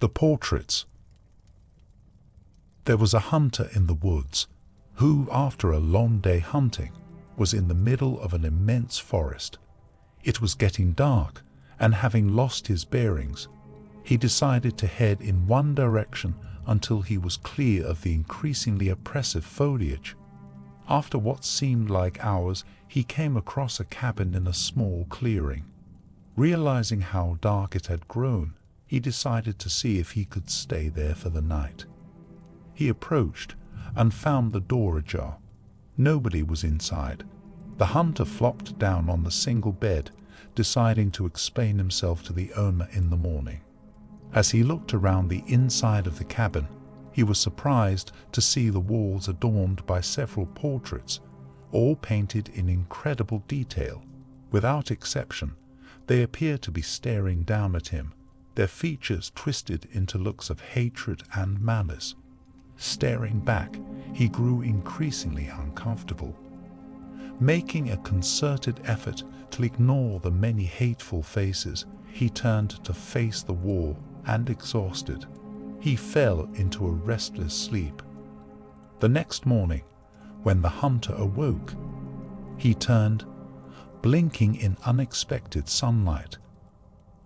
The portraits. There was a hunter in the woods who, after a long day hunting, was in the middle of an immense forest. It was getting dark, and having lost his bearings, he decided to head in one direction until he was clear of the increasingly oppressive foliage. After what seemed like hours, he came across a cabin in a small clearing. Realizing how dark it had grown, he decided to see if he could stay there for the night. He approached and found the door ajar. Nobody was inside. The hunter flopped down on the single bed, deciding to explain himself to the owner in the morning. As he looked around the inside of the cabin, he was surprised to see the walls adorned by several portraits, all painted in incredible detail. Without exception, they appeared to be staring down at him, their features twisted into looks of hatred and malice. Staring back, he grew increasingly uncomfortable. Making a concerted effort to ignore the many hateful faces, he turned to face the wall, and exhausted, he fell into a restless sleep. The next morning, when the hunter awoke, he turned, blinking in unexpected sunlight.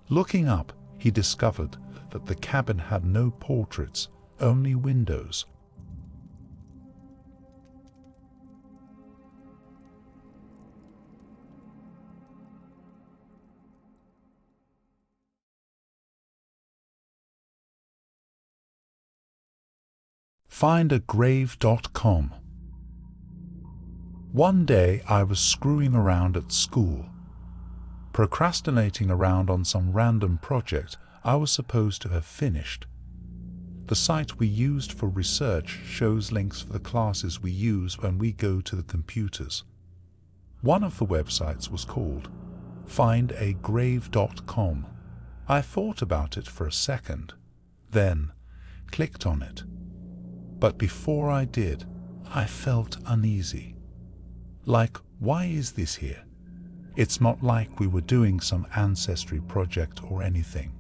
Looking up, he discovered that the cabin had no portraits, only windows. findagrave.com. One day I was screwing around at school, procrastinating around on some random project I was supposed to have finished. The site we used for research shows links for the classes we use when we go to the computers. One of the websites was called findagrave.com. I thought about it for a second, then clicked on it. But before I did, I felt uneasy. Like, why is this here? It's not like we were doing some ancestry project or anything.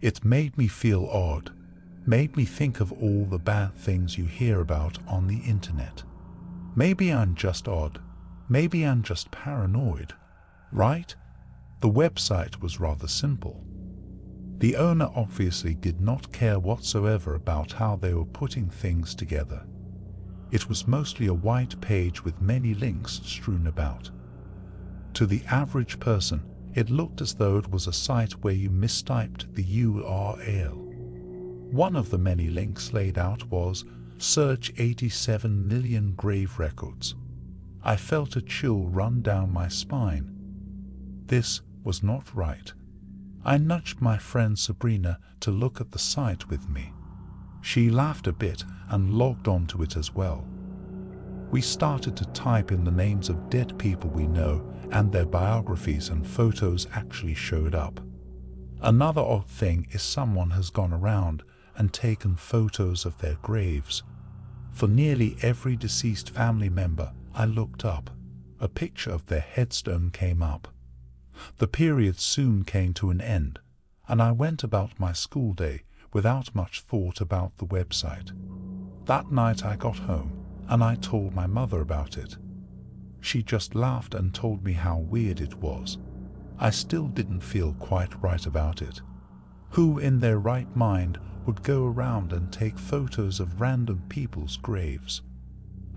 It made me odd. Made me think of all the bad things you hear about on the internet. Maybe I'm just odd. Maybe I'm just paranoid, right? The website was rather simple. The owner obviously did not care whatsoever about how they were putting things together. It was mostly a white page with many links strewn about. To the average person, it looked as though it was a site where you mistyped the URL. One of the many links laid out was "Search 87 million grave records." I felt a chill run down my spine. This was not right. I nudged my friend Sabrina to look at the site with me. She laughed a bit and logged onto it as well. We started to type in the names of dead people we know, and their biographies and photos actually showed up. Another odd thing is someone has gone around and taken photos of their graves. For nearly every deceased family member I looked up, a picture of their headstone came up. The period soon came to an end, and I went about my school day without much thought about the website. That night I got home, and I told my mother about it. She just laughed and told me how weird it was. I still didn't feel quite right about it. Who in their right mind would go around and take photos of random people's graves?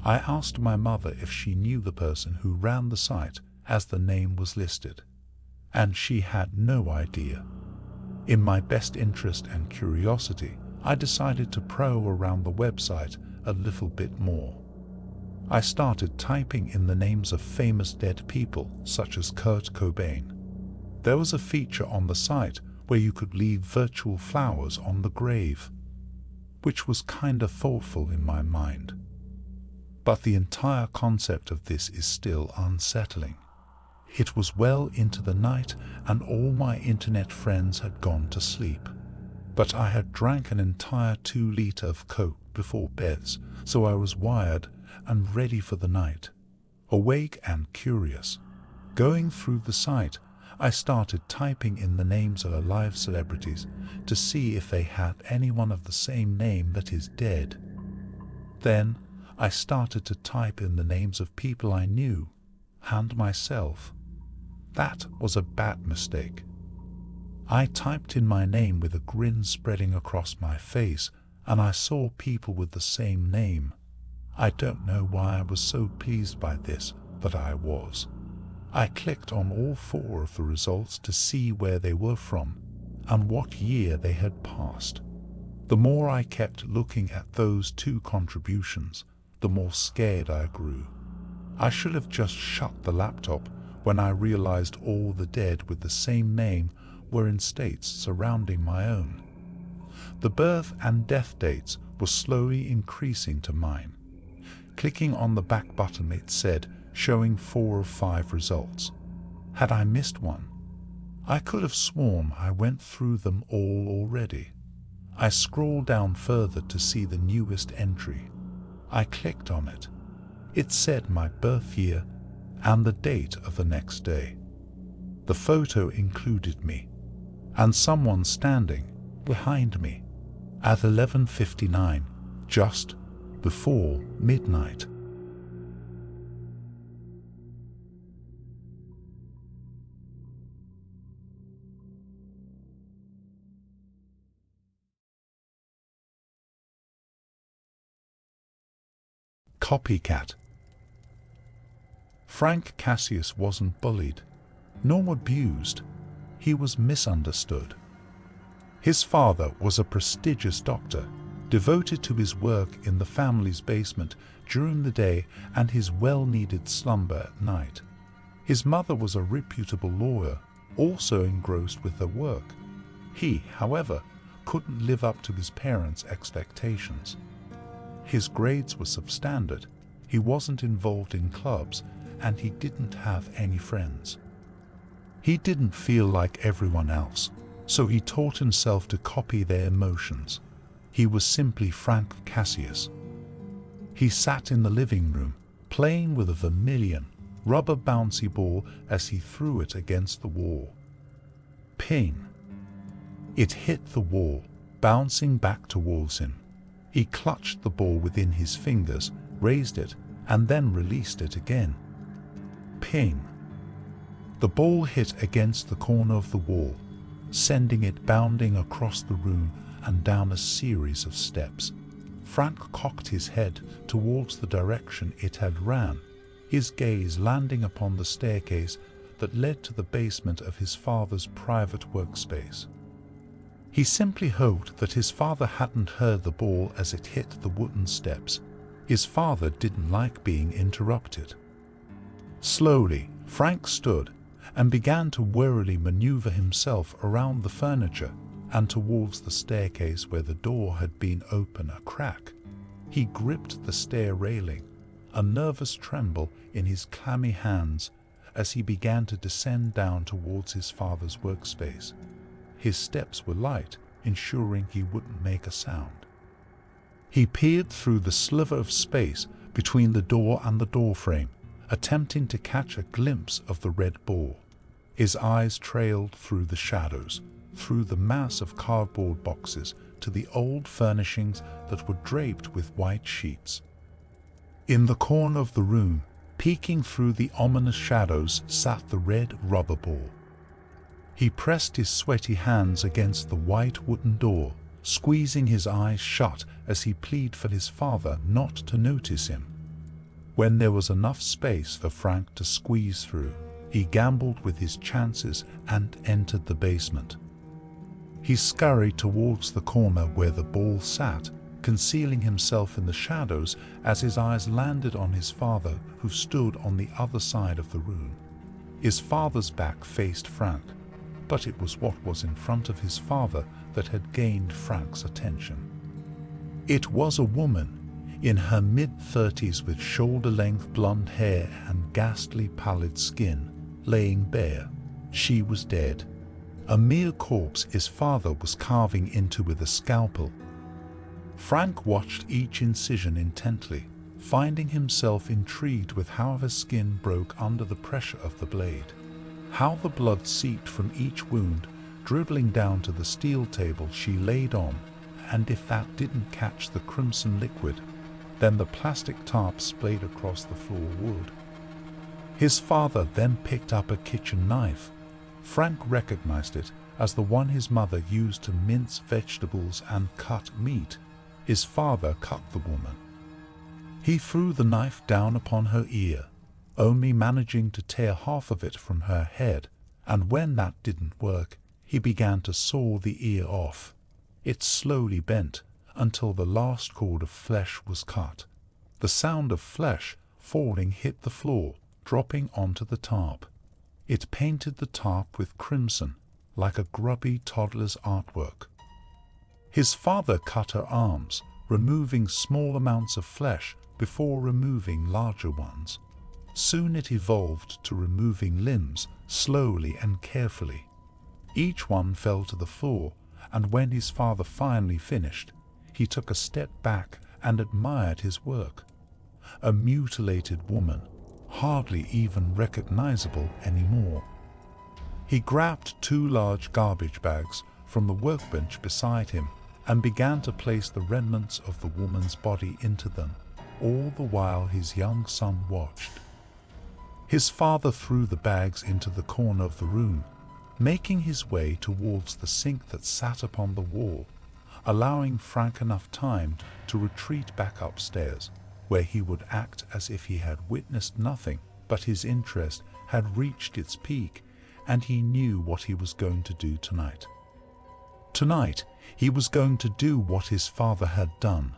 I asked my mother if she knew the person who ran the site as the name was listed, and she had no idea. In my best interest and curiosity, I decided to probe around the website a little bit more. I started typing in the names of famous dead people such as Kurt Cobain. There was a feature on the site where you could leave virtual flowers on the grave, which was kinda thoughtful in my mind. But the entire concept of this is still unsettling. It was well into the night and all my internet friends had gone to sleep. But I had drank an entire 2 liters of Coke before beds, so I was wired and ready for the night. Awake and curious. Going through the site, I started typing in the names of alive celebrities to see if they had anyone of the same name that is dead. Then I started to type in the names of people I knew and myself. That was a bad mistake. I typed in my name with a grin spreading across my face, and I saw people with the same name. I don't know why I was so pleased by this, but I was. I clicked on all 4 of the results to see where they were from and what year they had passed. The more I kept looking at those 2 contributions, the more scared I grew. I should have just shut the laptop when I realized all the dead with the same name were in states surrounding my own. The birth and death dates were slowly increasing to mine. Clicking on the back button, it said, showing 4 of 5 results. Had I missed one? I could have sworn I went through them all already. I scrolled down further to see the newest entry. I clicked on it. It said my birth year and the date of the next day. The photo included me and someone standing behind me at 11:59, just before midnight. Copycat. Frank Cassius wasn't bullied, nor abused. He was misunderstood. His father was a prestigious doctor, devoted to his work in the family's basement during the day and his well-needed slumber at night. His mother was a reputable lawyer, also engrossed with her work. He, however, couldn't live up to his parents' expectations. His grades were substandard, he wasn't involved in clubs, and he didn't have any friends. He didn't feel like everyone else, so he taught himself to copy their emotions. He was simply Frank Cassius. He sat in the living room, playing with a vermilion, rubber bouncy ball as he threw it against the wall. Ping! It hit the wall, bouncing back towards him. He clutched the ball within his fingers, raised it, and then released it again. Ping! The ball hit against the corner of the wall, sending it bounding across the room and down a series of steps. Frank cocked his head towards the direction it had ran, his gaze landing upon the staircase that led to the basement of his father's private workspace. He simply hoped that his father hadn't heard the ball as it hit the wooden steps. His father didn't like being interrupted. Slowly, Frank stood and began to warily maneuver himself around the furniture and towards the staircase where the door had been open a crack. He gripped the stair railing, a nervous tremble in his clammy hands as he began to descend down towards his father's workspace. His steps were light, ensuring he wouldn't make a sound. He peered through the sliver of space between the door and the doorframe, attempting to catch a glimpse of the red ball. His eyes trailed through the shadows, through the mass of cardboard boxes to the old furnishings that were draped with white sheets. In the corner of the room, peeking through the ominous shadows, sat the red rubber ball. He pressed his sweaty hands against the white wooden door, squeezing his eyes shut as he pleaded for his father not to notice him. When there was enough space for Frank to squeeze through, he gambled with his chances and entered the basement. He scurried towards the corner where the ball sat, concealing himself in the shadows as his eyes landed on his father, who stood on the other side of the room. His father's back faced Frank, but it was what was in front of his father that had gained Frank's attention. It was a woman in her mid-30s with shoulder-length blonde hair and ghastly pallid skin, laying bare. She was dead. A mere corpse his father was carving into with a scalpel. Frank watched each incision intently, finding himself intrigued with how her skin broke under the pressure of the blade. how the blood seeped from each wound, dribbling down to the steel table she laid on, and if that didn't catch the crimson liquid, then the plastic tarp splayed across the floor would. His father then picked up a kitchen knife. Frank recognized it as the one his mother used to mince vegetables and cut meat. His father cut the woman. He threw the knife down upon her ear, only managing to tear half of it from her head, and when that didn't work, he began to saw the ear off. It slowly bent until the last cord of flesh was cut. The sound of flesh falling hit the floor, dropping onto the tarp. It painted the tarp with crimson, like a grubby toddler's artwork. His father cut her arms, removing small amounts of flesh before removing larger ones. Soon it evolved to removing limbs slowly and carefully. Each one fell to the floor, and when his father finally finished, he took a step back and admired his work. A mutilated woman, hardly even recognizable anymore. He grabbed 2 large garbage bags from the workbench beside him and began to place the remnants of the woman's body into them, all the while his young son watched. His father threw the bags into the corner of the room, making his way towards the sink that sat upon the wall, allowing Frank enough time to retreat back upstairs, where he would act as if he had witnessed nothing, but his interest had reached its peak, and he knew what he was going to do tonight. Tonight, he was going to do what his father had done.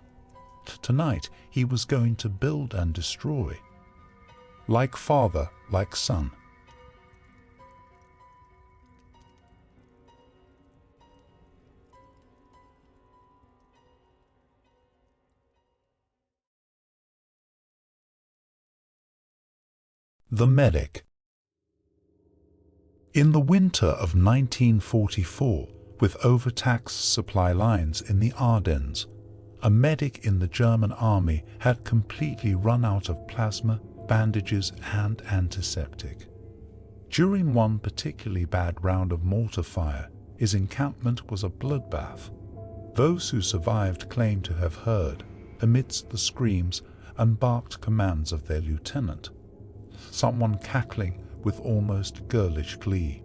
Tonight, he was going to build and destroy. Like father, like son. The Medic. In the winter of 1944, with overtaxed supply lines in the Ardennes, a medic in the German army had completely run out of plasma, bandages and antiseptic. During one particularly bad round of mortar fire, his encampment was a bloodbath. Those who survived claimed to have heard, amidst the screams and barked commands of their lieutenant, someone cackling with almost girlish glee.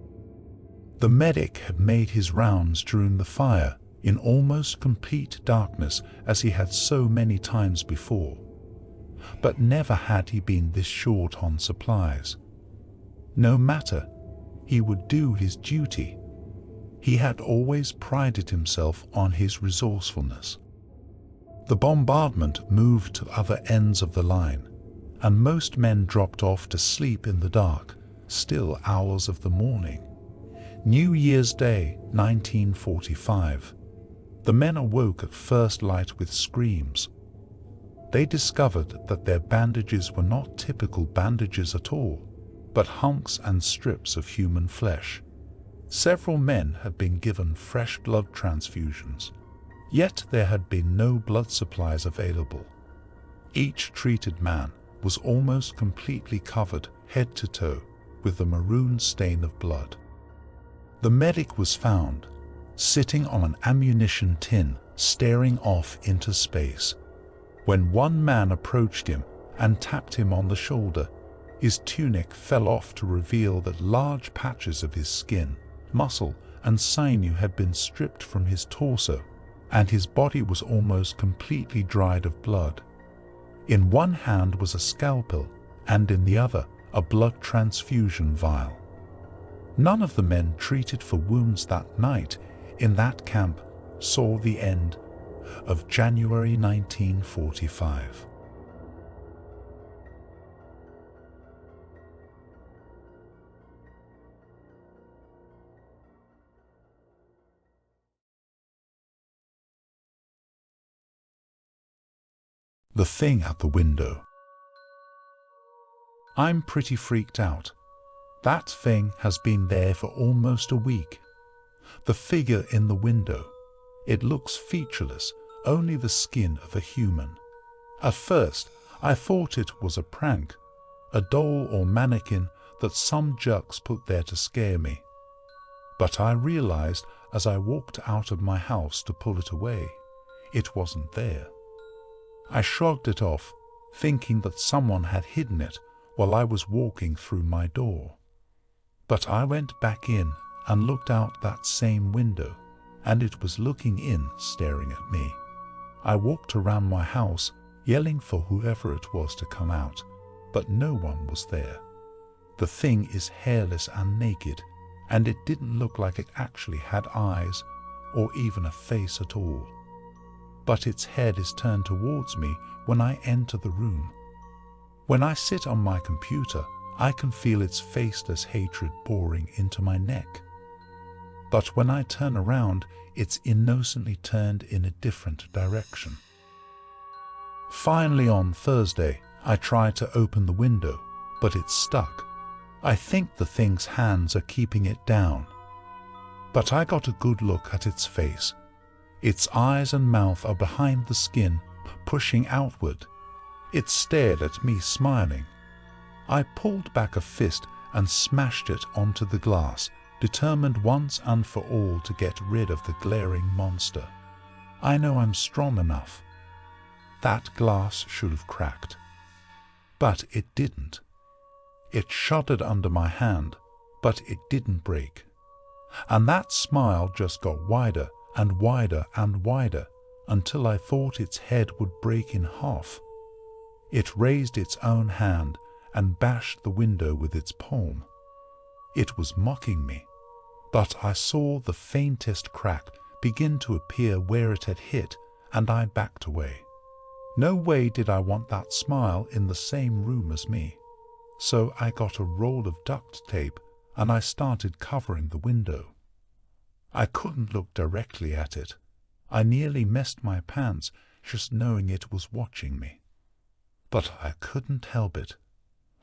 The medic had made his rounds during the fire in almost complete darkness, as he had so many times before. But never had he been this short on supplies. No matter, he would do his duty. He had always prided himself on his resourcefulness. The bombardment moved to other ends of the line, and most men dropped off to sleep in the dark, still hours of the morning. New Year's Day, 1945. The men awoke at first light with screams. They discovered that their bandages were not typical bandages at all, but hunks and strips of human flesh. Several men had been given fresh blood transfusions, yet there had been no blood supplies available. Each treated man was almost completely covered, head to toe, with the maroon stain of blood. The medic was found, sitting on an ammunition tin, staring off into space. When one man approached him and tapped him on the shoulder, his tunic fell off to reveal that large patches of his skin, muscle, and sinew had been stripped from his torso, and his body was almost completely dried of blood. In one hand was a scalpel, and in the other a blood transfusion vial. None of the men treated for wounds that night in that camp saw the end of January 1945. The thing at the window. I'm pretty freaked out. That thing has been there for almost a week. The figure in the window. It looks featureless, only the skin of a human. At first, I thought it was a prank, a doll or mannequin that some jerks put there to scare me. But I realized as I walked out of my house to pull it away, it wasn't there. I shrugged it off, thinking that someone had hidden it while I was walking through my door. But I went back in and looked out that same window, and it was looking in, staring at me. I walked around my house, yelling for whoever it was to come out, but no one was there. The thing is hairless and naked, and it didn't look like it actually had eyes or even a face at all. But its head is turned towards me when I enter the room. When I sit on my computer, I can feel its faceless hatred boring into my neck. But when I turn around, it's innocently turned in a different direction. Finally, on Thursday, I tried to open the window, but it's stuck. I think the thing's hands are keeping it down. But I got a good look at its face. Its eyes and mouth are behind the skin, pushing outward. It stared at me, smiling. I pulled back a fist and smashed it onto the glass, determined once and for all to get rid of the glaring monster. I know I'm strong enough. That glass should have cracked. But it didn't. It shuddered under my hand, but it didn't break. And that smile just got wider and wider and wider until I thought its head would break in half. It raised its own hand and bashed the window with its palm. It was mocking me, but I saw the faintest crack begin to appear where it had hit, and I backed away. No way did I want that smile in the same room as me. So I got a roll of duct tape and I started covering the window. I couldn't look directly at it. I nearly messed my pants just knowing it was watching me. But I couldn't help it.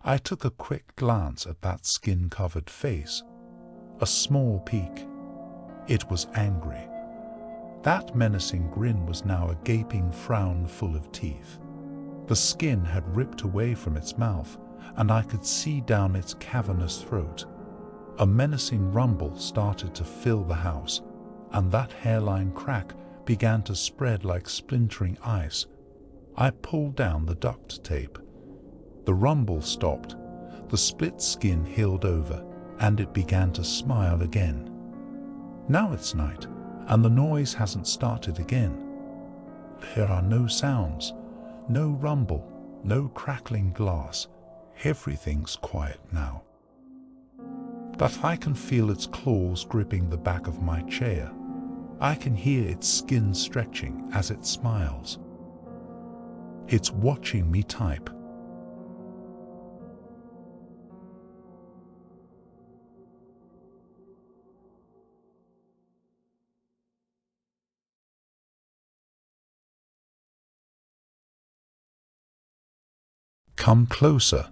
I took a quick glance at that skin-covered face. A small peek. It was angry. That menacing grin was now a gaping frown full of teeth. The skin had ripped away from its mouth, and I could see down its cavernous throat. A menacing rumble started to fill the house, and that hairline crack began to spread like splintering ice. I pulled down the duct tape. The rumble stopped, the split skin healed over, and it began to smile again. Now it's night, and the noise hasn't started again. There are no sounds, no rumble, no crackling glass. Everything's quiet now. But I can feel its claws gripping the back of my chair. I can hear its skin stretching as it smiles. It's watching me type. Come closer.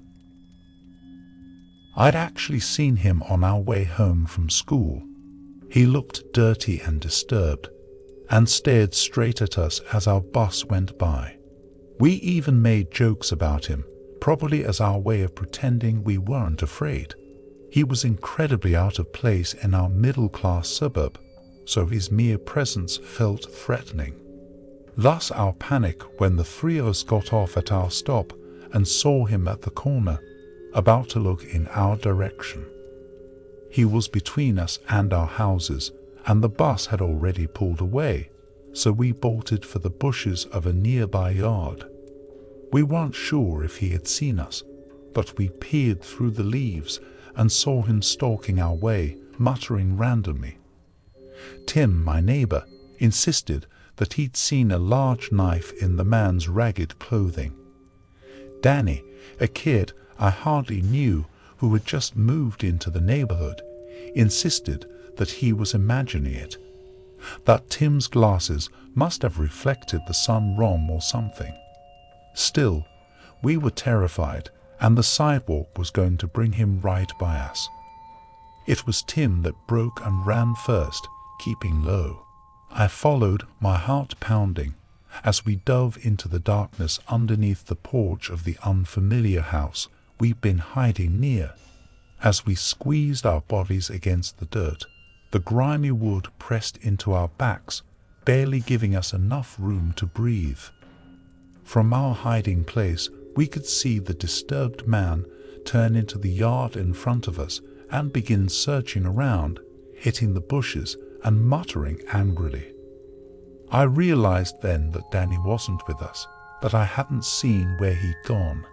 I'd actually seen him on our way home from school. He looked dirty and disturbed, and stared straight at us as our bus went by. We even made jokes about him, probably as our way of pretending we weren't afraid. He was incredibly out of place in our middle-class suburb, so his mere presence felt threatening. Thus our panic when the three of us got off at our stop and saw him at the corner, about to look in our direction. He was between us and our houses, and the bus had already pulled away, so we bolted for the bushes of a nearby yard. We weren't sure if he had seen us, but we peered through the leaves and saw him stalking our way, muttering randomly. Tim, my neighbor, insisted that he'd seen a large knife in the man's ragged clothing. Danny, a kid I hardly knew who had just moved into the neighborhood, insisted that he was imagining it, that Tim's glasses must have reflected the sun wrong or something. Still, we were terrified, and the sidewalk was going to bring him right by us. It was Tim that broke and ran first, keeping low. I followed, my heart pounding, as we dove into the darkness underneath the porch of the unfamiliar house we'd been hiding near. As we squeezed our bodies against the dirt, the grimy wood pressed into our backs, barely giving us enough room to breathe. From our hiding place, we could see the disturbed man turn into the yard in front of us and begin searching around, hitting the bushes and muttering angrily. I realized then that Danny wasn't with us, that I hadn't seen where he'd gone.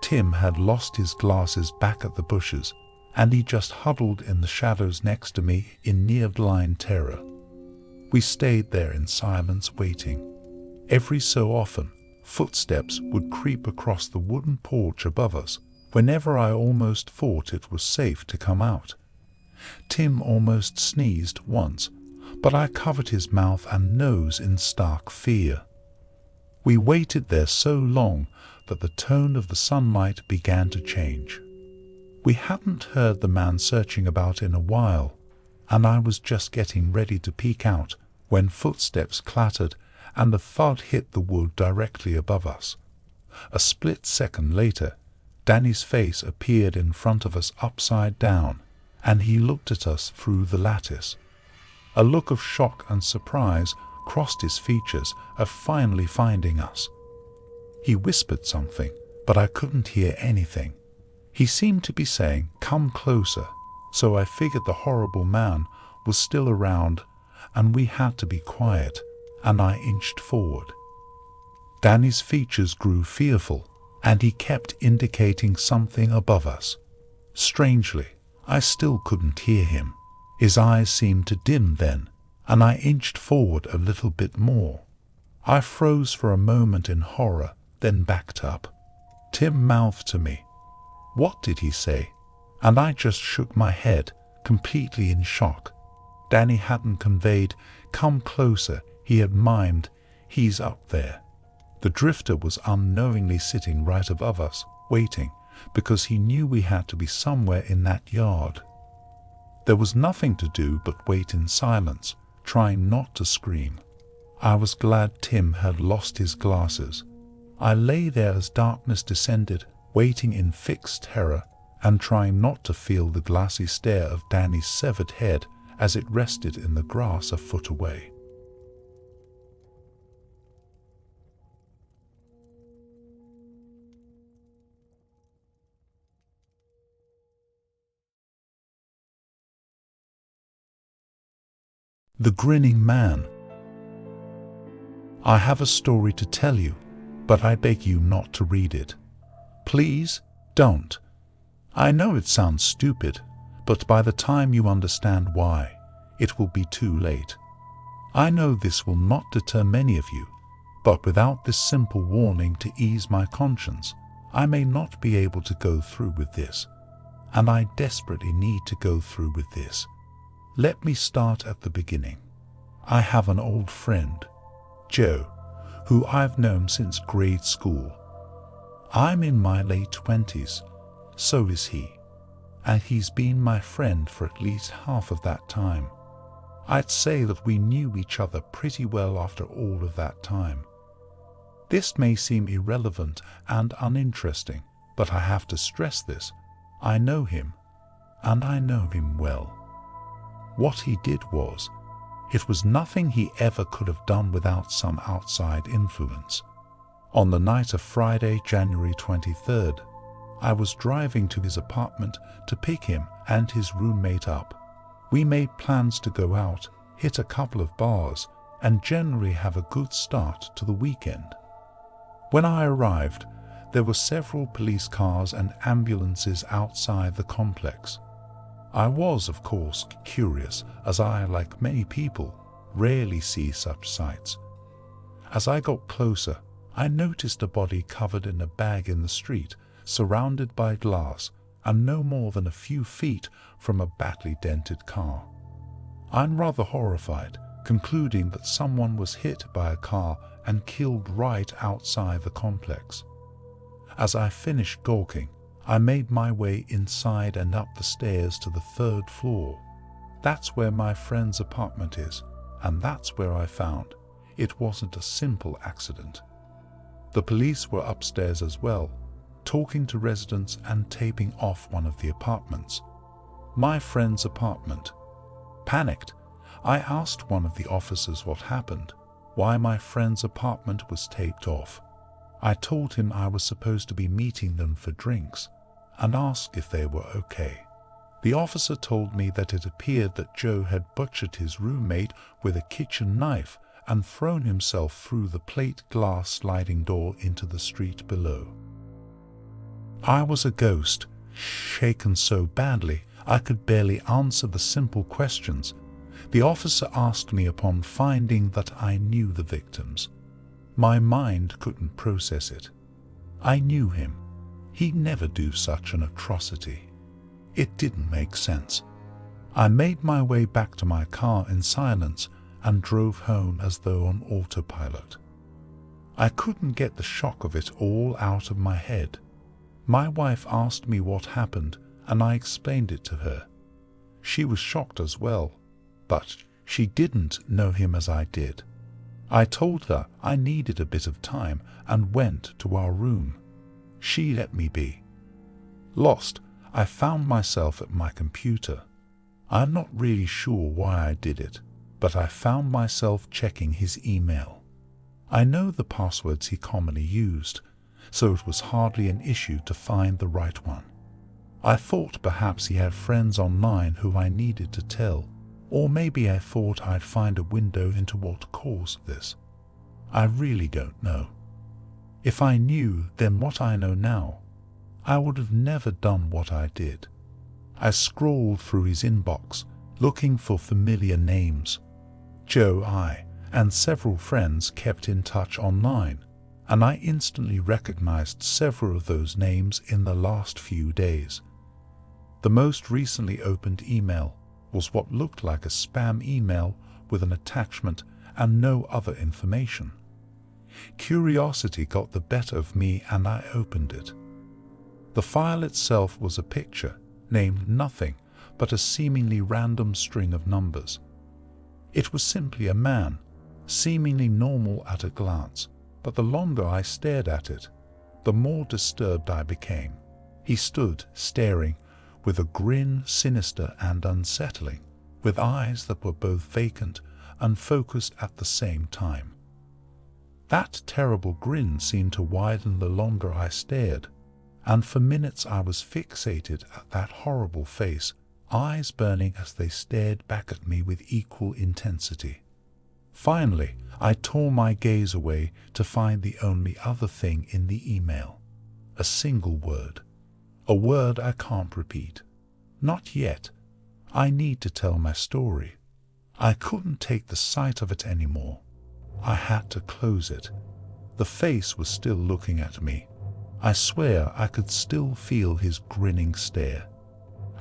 Tim had lost his glasses back at the bushes, and he just huddled in the shadows next to me in near-blind terror. We stayed there in silence, waiting. Every so often, footsteps would creep across the wooden porch above us whenever I almost thought it was safe to come out. Tim almost sneezed once, but I covered his mouth and nose in stark fear. We waited there so long that the tone of the sunlight began to change. We hadn't heard the man searching about in a while, and I was just getting ready to peek out when footsteps clattered and a thud hit the wood directly above us. A split second later, Danny's face appeared in front of us upside down, and he looked at us through the lattice. A look of shock and surprise crossed his features at finally finding us. He whispered something, but I couldn't hear anything. He seemed to be saying, "Come closer," so I figured the horrible man was still around and we had to be quiet, and I inched forward. Danny's features grew fearful, and he kept indicating something above us. Strangely, I still couldn't hear him. His eyes seemed to dim then, and I inched forward a little bit more. I froze for a moment in horror, then backed up. Tim mouthed to me. What did he say? And I just shook my head, completely in shock. Danny hadn't conveyed, "Come closer," he had mimed, "He's up there." The drifter was unknowingly sitting right above us, waiting, because he knew we had to be somewhere in that yard. There was nothing to do but wait in silence, trying not to scream. I was glad Tim had lost his glasses. I lay there as darkness descended, waiting in fixed terror and trying not to feel the glassy stare of Danny's severed head as it rested in the grass a foot away. The Grinning Man. I have a story to tell you, but I beg you not to read it. Please, don't. I know it sounds stupid, but by the time you understand why, it will be too late. I know this will not deter many of you, but without this simple warning to ease my conscience, I may not be able to go through with this, and I desperately need to go through with this. Let me start at the beginning. I have an old friend, Joe, who I've known since grade school. I'm in my late 20s, so is he, and he's been my friend for at least half of that time. I'd say that we knew each other pretty well after all of that time. This may seem irrelevant and uninteresting, but I have to stress this. I know him, and I know him well. What he did was, it was nothing he ever could have done without some outside influence. On the night of Friday, January 23rd, I was driving to his apartment to pick him and his roommate up. We made plans to go out, hit a couple of bars, and generally have a good start to the weekend. When I arrived, there were several police cars and ambulances outside the complex. I was, of course, curious, as I, like many people, rarely see such sights. As I got closer, I noticed a body covered in a bag in the street, surrounded by glass, and no more than a few feet from a badly dented car. I'm rather horrified, concluding that someone was hit by a car and killed right outside the complex. As I finished gawking, I made my way inside and up the stairs to the 3rd floor. That's where my friend's apartment is, and that's where I found it wasn't a simple accident. The police were upstairs as well, talking to residents and taping off one of the apartments. My friend's apartment. Panicked, I asked one of the officers what happened, why my friend's apartment was taped off. I told him I was supposed to be meeting them for drinks and asked if they were okay. The officer told me that it appeared that Joe had butchered his roommate with a kitchen knife and thrown himself through the plate glass sliding door into the street below. I was a ghost, shaken so badly I could barely answer the simple questions the officer asked me upon finding that I knew the victims. My mind couldn't process it. I knew him. He'd never do such an atrocity. It didn't make sense. I made my way back to my car in silence and drove home as though on autopilot. I couldn't get the shock of it all out of my head. My wife asked me what happened and I explained it to her. She was shocked as well, but she didn't know him as I did. I told her I needed a bit of time and went to our room. She let me be. Lost, I found myself at my computer. I'm not really sure why I did it, but I found myself checking his email. I know the passwords he commonly used, so it was hardly an issue to find the right one. I thought perhaps he had friends online who I needed to tell, or maybe I thought I'd find a window into what caused this. I really don't know. If I knew then what I know now, I would have never done what I did. I scrolled through his inbox, looking for familiar names. Joe, I, and several friends kept in touch online, and I instantly recognized several of those names in the last few days. The most recently opened email was what looked like a spam email with an attachment and no other information. Curiosity got the better of me and I opened it. The file itself was a picture named nothing but a seemingly random string of numbers. It was simply a man, seemingly normal at a glance, but the longer I stared at it, the more disturbed I became. He stood staring with a grin sinister and unsettling, with eyes that were both vacant and focused at the same time. That terrible grin seemed to widen the longer I stared, and for minutes I was fixated at that horrible face, eyes burning as they stared back at me with equal intensity. Finally, I tore my gaze away to find the only other thing in the email. A single word. A word I can't repeat. Not yet. I need to tell my story. I couldn't take the sight of it anymore. I had to close it. The face was still looking at me. I swear I could still feel his grinning stare.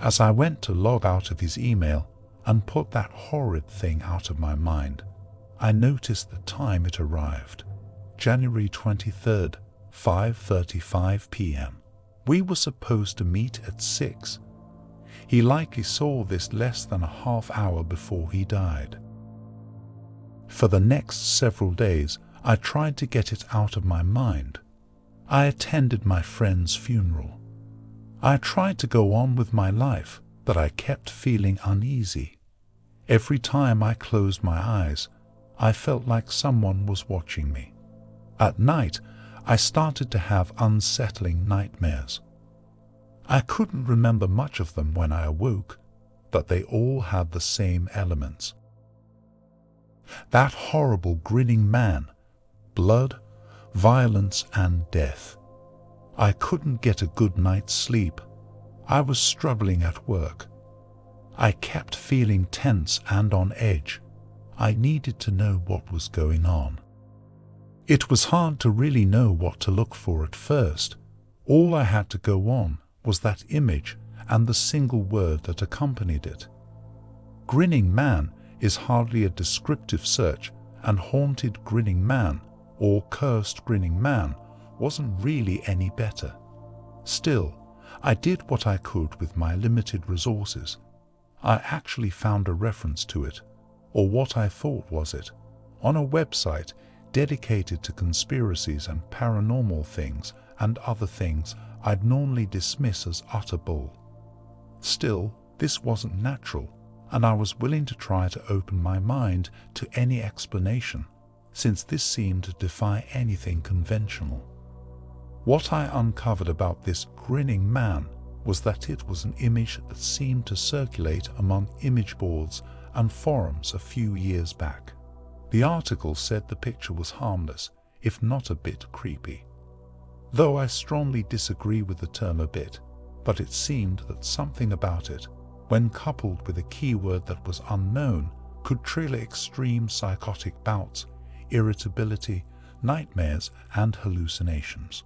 As I went to log out of his email and put that horrid thing out of my mind, I noticed the time it arrived. January 23rd, 5:35 p.m. We were supposed to meet at 6. He likely saw this less than a half hour before he died. For the next several days, I tried to get it out of my mind. I attended my friend's funeral. I tried to go on with my life, but I kept feeling uneasy. Every time I closed my eyes, I felt like someone was watching me. At night, I started to have unsettling nightmares. I couldn't remember much of them when I awoke, but they all had the same elements. That horrible grinning man, blood, violence and death. I couldn't get a good night's sleep. I was struggling at work. I kept feeling tense and on edge. I needed to know what was going on. It was hard to really know what to look for at first. All I had to go on was that image and the single word that accompanied it. Grinning Man is hardly a descriptive search, and Haunted Grinning Man or Cursed Grinning Man wasn't really any better. Still, I did what I could with my limited resources. I actually found a reference to it, or what I thought was it, on a website dedicated to conspiracies and paranormal things and other things I'd normally dismiss as utter bull. Still, this wasn't natural, and I was willing to try to open my mind to any explanation, since this seemed to defy anything conventional. What I uncovered about this grinning man was that it was an image that seemed to circulate among image boards and forums a few years back. The article said the picture was harmless, if not a bit creepy. Though I strongly disagree with the term a bit, but it seemed that something about it, when coupled with a keyword that was unknown, could trigger extreme psychotic bouts, irritability, nightmares, and hallucinations.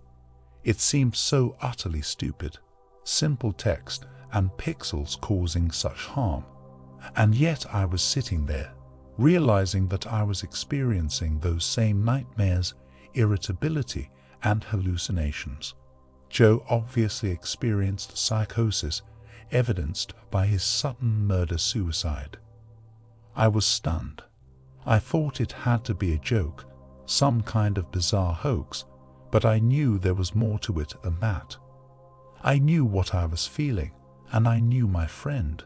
It seemed so utterly stupid, simple text and pixels causing such harm. And yet I was sitting there, realizing that I was experiencing those same nightmares, irritability, and hallucinations. Joe obviously experienced psychosis, evidenced by his sudden murder-suicide. I was stunned. I thought it had to be a joke, some kind of bizarre hoax, but I knew there was more to it than that. I knew what I was feeling, and I knew my friend.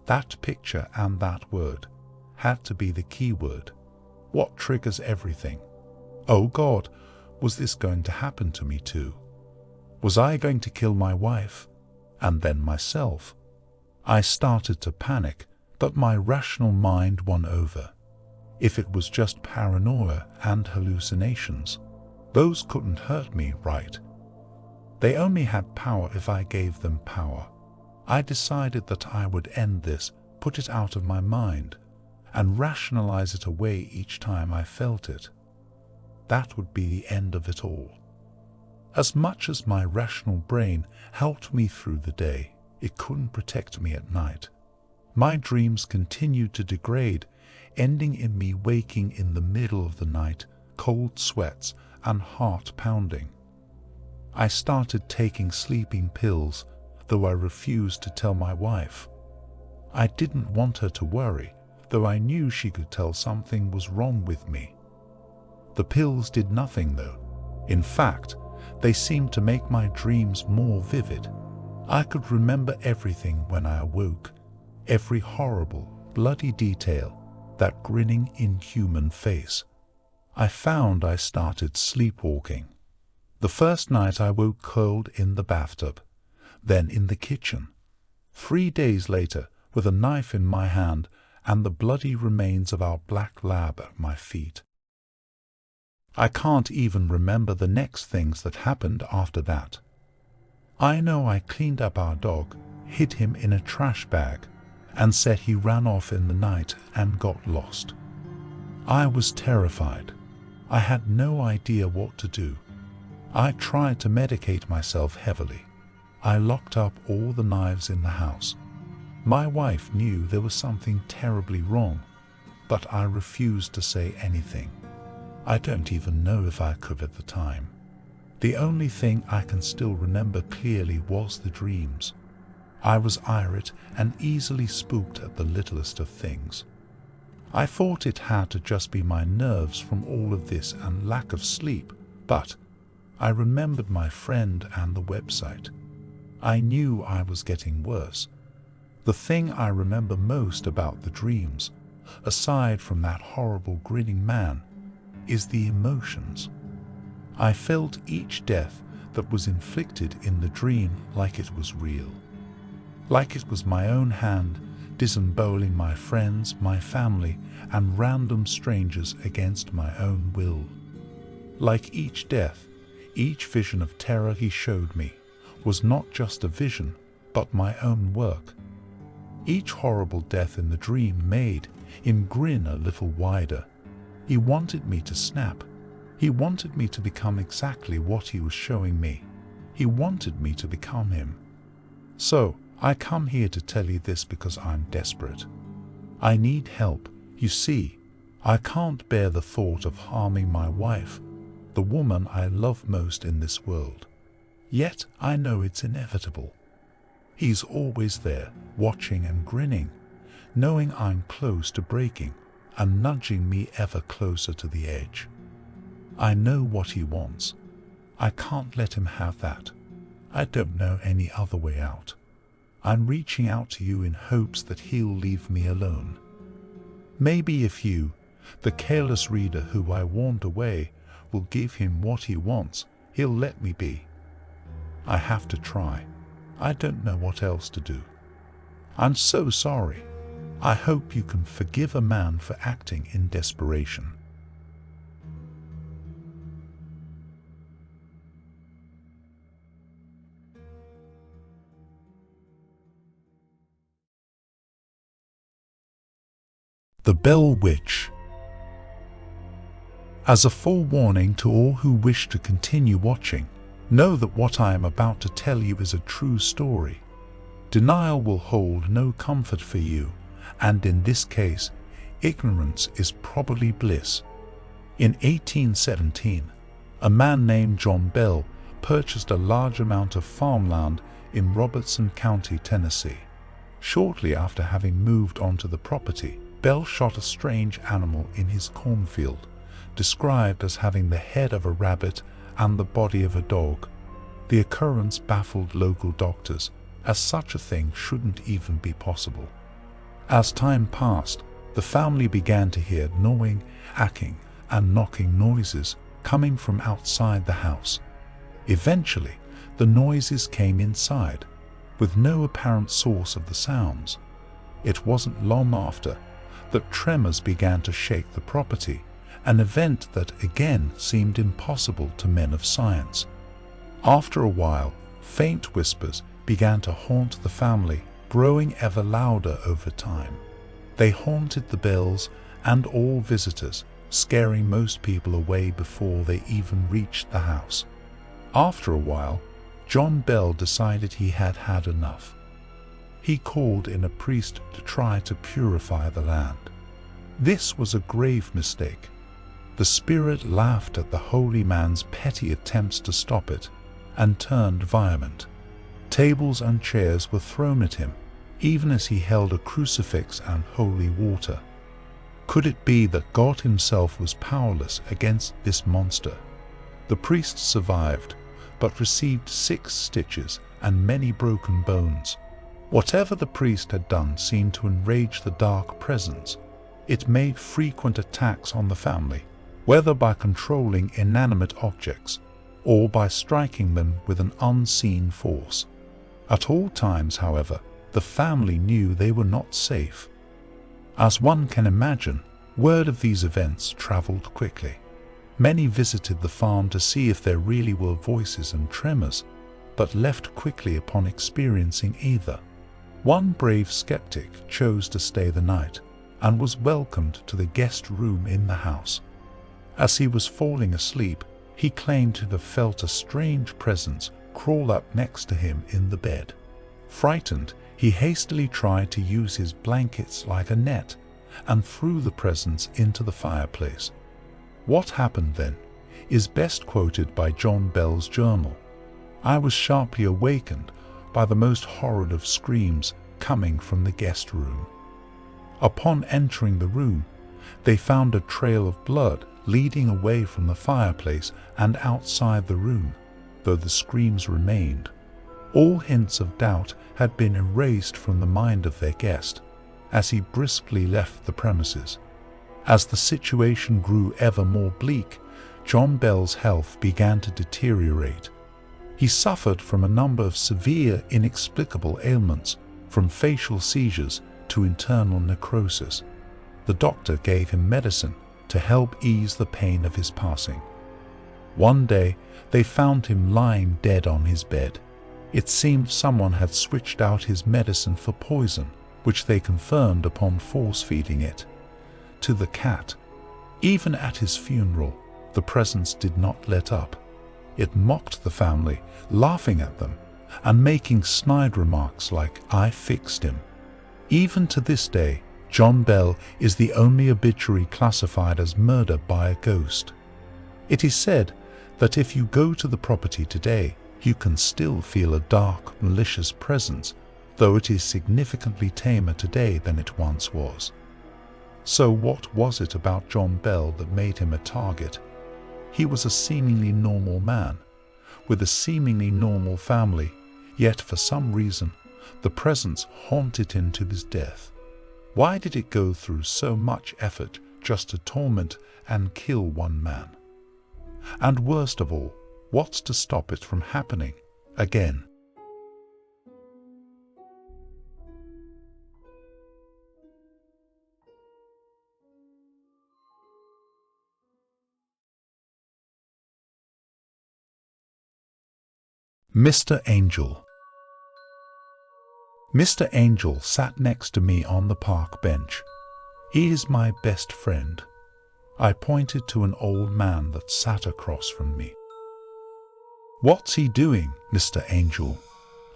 That picture and that word had to be the key word. What triggers everything? Oh God, was this going to happen to me too? Was I going to kill my wife, and then myself? I started to panic, but my rational mind won over. If it was just paranoia and hallucinations, those couldn't hurt me, right? They only had power if I gave them power. I decided that I would end this, put it out of my mind, and rationalize it away each time I felt it. That would be the end of it all. As much as my rational brain helped me through the day, it couldn't protect me at night. My dreams continued to degrade, ending in me waking in the middle of the night, cold sweats and heart pounding. I started taking sleeping pills, though I refused to tell my wife. I didn't want her to worry, though I knew she could tell something was wrong with me. The pills did nothing though. In fact, they seemed to make my dreams more vivid. I could remember everything when I awoke, every horrible, bloody detail, that grinning, inhuman face. I found I started sleepwalking. The first night I woke curled in the bathtub, then in the kitchen. 3 days later, with a knife in my hand and the bloody remains of our black lab at my feet. I can't even remember the next things that happened after that. I know I cleaned up our dog, hid him in a trash bag, and said he ran off in the night and got lost. I was terrified. I had no idea what to do. I tried to medicate myself heavily. I locked up all the knives in the house. My wife knew there was something terribly wrong, but I refused to say anything. I don't even know if I could at the time. The only thing I can still remember clearly was the dreams. I was irate and easily spooked at the littlest of things. I thought it had to just be my nerves from all of this and lack of sleep, but I remembered my friend and the website. I knew I was getting worse. The thing I remember most about the dreams, aside from that horrible grinning man, is the emotions. I felt each death that was inflicted in the dream like it was real. Like it was my own hand disemboweling my friends, my family, and random strangers against my own will. Like each death, each vision of terror he showed me was not just a vision, but my own work. Each horrible death in the dream made him grin a little wider. He wanted me to snap. He wanted me to become exactly what he was showing me. He wanted me to become him. So, I come here to tell you this because I'm desperate. I need help. You see, I can't bear the thought of harming my wife, the woman I love most in this world. Yet I know it's inevitable. He's always there, watching and grinning, knowing I'm close to breaking and nudging me ever closer to the edge. I know what he wants. I can't let him have that. I don't know any other way out. I'm reaching out to you in hopes that he'll leave me alone. Maybe if you, the careless reader who I warned away, will give him what he wants, he'll let me be. I have to try. I don't know what else to do. I'm so sorry. I hope you can forgive a man for acting in desperation. The Bell Witch. As a forewarning to all who wish to continue watching, know that what I am about to tell you is a true story. Denial will hold no comfort for you, and in this case, ignorance is probably bliss. In 1817, a man named John Bell purchased a large amount of farmland in Robertson County, Tennessee. Shortly after having moved onto the property, Bell shot a strange animal in his cornfield, described as having the head of a rabbit and the body of a dog. The occurrence baffled local doctors, as such a thing shouldn't even be possible. As time passed, the family began to hear gnawing, hacking, and knocking noises coming from outside the house. Eventually, the noises came inside, with no apparent source of the sounds. It wasn't long after that tremors began to shake the property, an event that again seemed impossible to men of science. After a while, faint whispers began to haunt the family, growing ever louder over time. They haunted the Bells and all visitors, scaring most people away before they even reached the house. After a while, John Bell decided he had had enough. He called in a priest to try to purify the land. This was a grave mistake. The spirit laughed at the holy man's petty attempts to stop it and turned violent. Tables and chairs were thrown at him, even as he held a crucifix and holy water. Could it be that God himself was powerless against this monster? The priest survived, but received 6 stitches and many broken bones. Whatever the priest had done seemed to enrage the dark presence. It made frequent attacks on the family, whether by controlling inanimate objects or by striking them with an unseen force. At all times, however, the family knew they were not safe. As one can imagine, word of these events traveled quickly. Many visited the farm to see if there really were voices and tremors, but left quickly upon experiencing either. One brave skeptic chose to stay the night and was welcomed to the guest room in the house. As he was falling asleep, he claimed to have felt a strange presence crawl up next to him in the bed. Frightened, he hastily tried to use his blankets like a net and threw the presence into the fireplace. What happened then is best quoted by John Bell's journal. I was sharply awakened by the most horrid of screams coming from the guest room. Upon entering the room, they found a trail of blood leading away from the fireplace and outside the room, though the screams remained. All hints of doubt had been erased from the mind of their guest, as he briskly left the premises. As the situation grew ever more bleak, John Bell's health began to deteriorate. He suffered from a number of severe, inexplicable ailments, from facial seizures to internal necrosis. The doctor gave him medicine to help ease the pain of his passing. One day, they found him lying dead on his bed. It seemed someone had switched out his medicine for poison, which they confirmed upon force-feeding it to the cat. Even at his funeral, the presence did not let up. It mocked the family, laughing at them and making snide remarks like, "I fixed him." Even to this day, John Bell is the only obituary classified as murder by a ghost. It is said that if you go to the property today, you can still feel a dark, malicious presence, though it is significantly tamer today than it once was. So what was it about John Bell that made him a target? He was a seemingly normal man, with a seemingly normal family, yet for some reason the presence haunted him to his death. Why did it go through so much effort just to torment and kill one man? And worst of all, what's to stop it from happening again? Mr. Angel. Mr. Angel sat next to me on the park bench. He is my best friend. I pointed to an old man that sat across from me. What's he doing, Mr. Angel?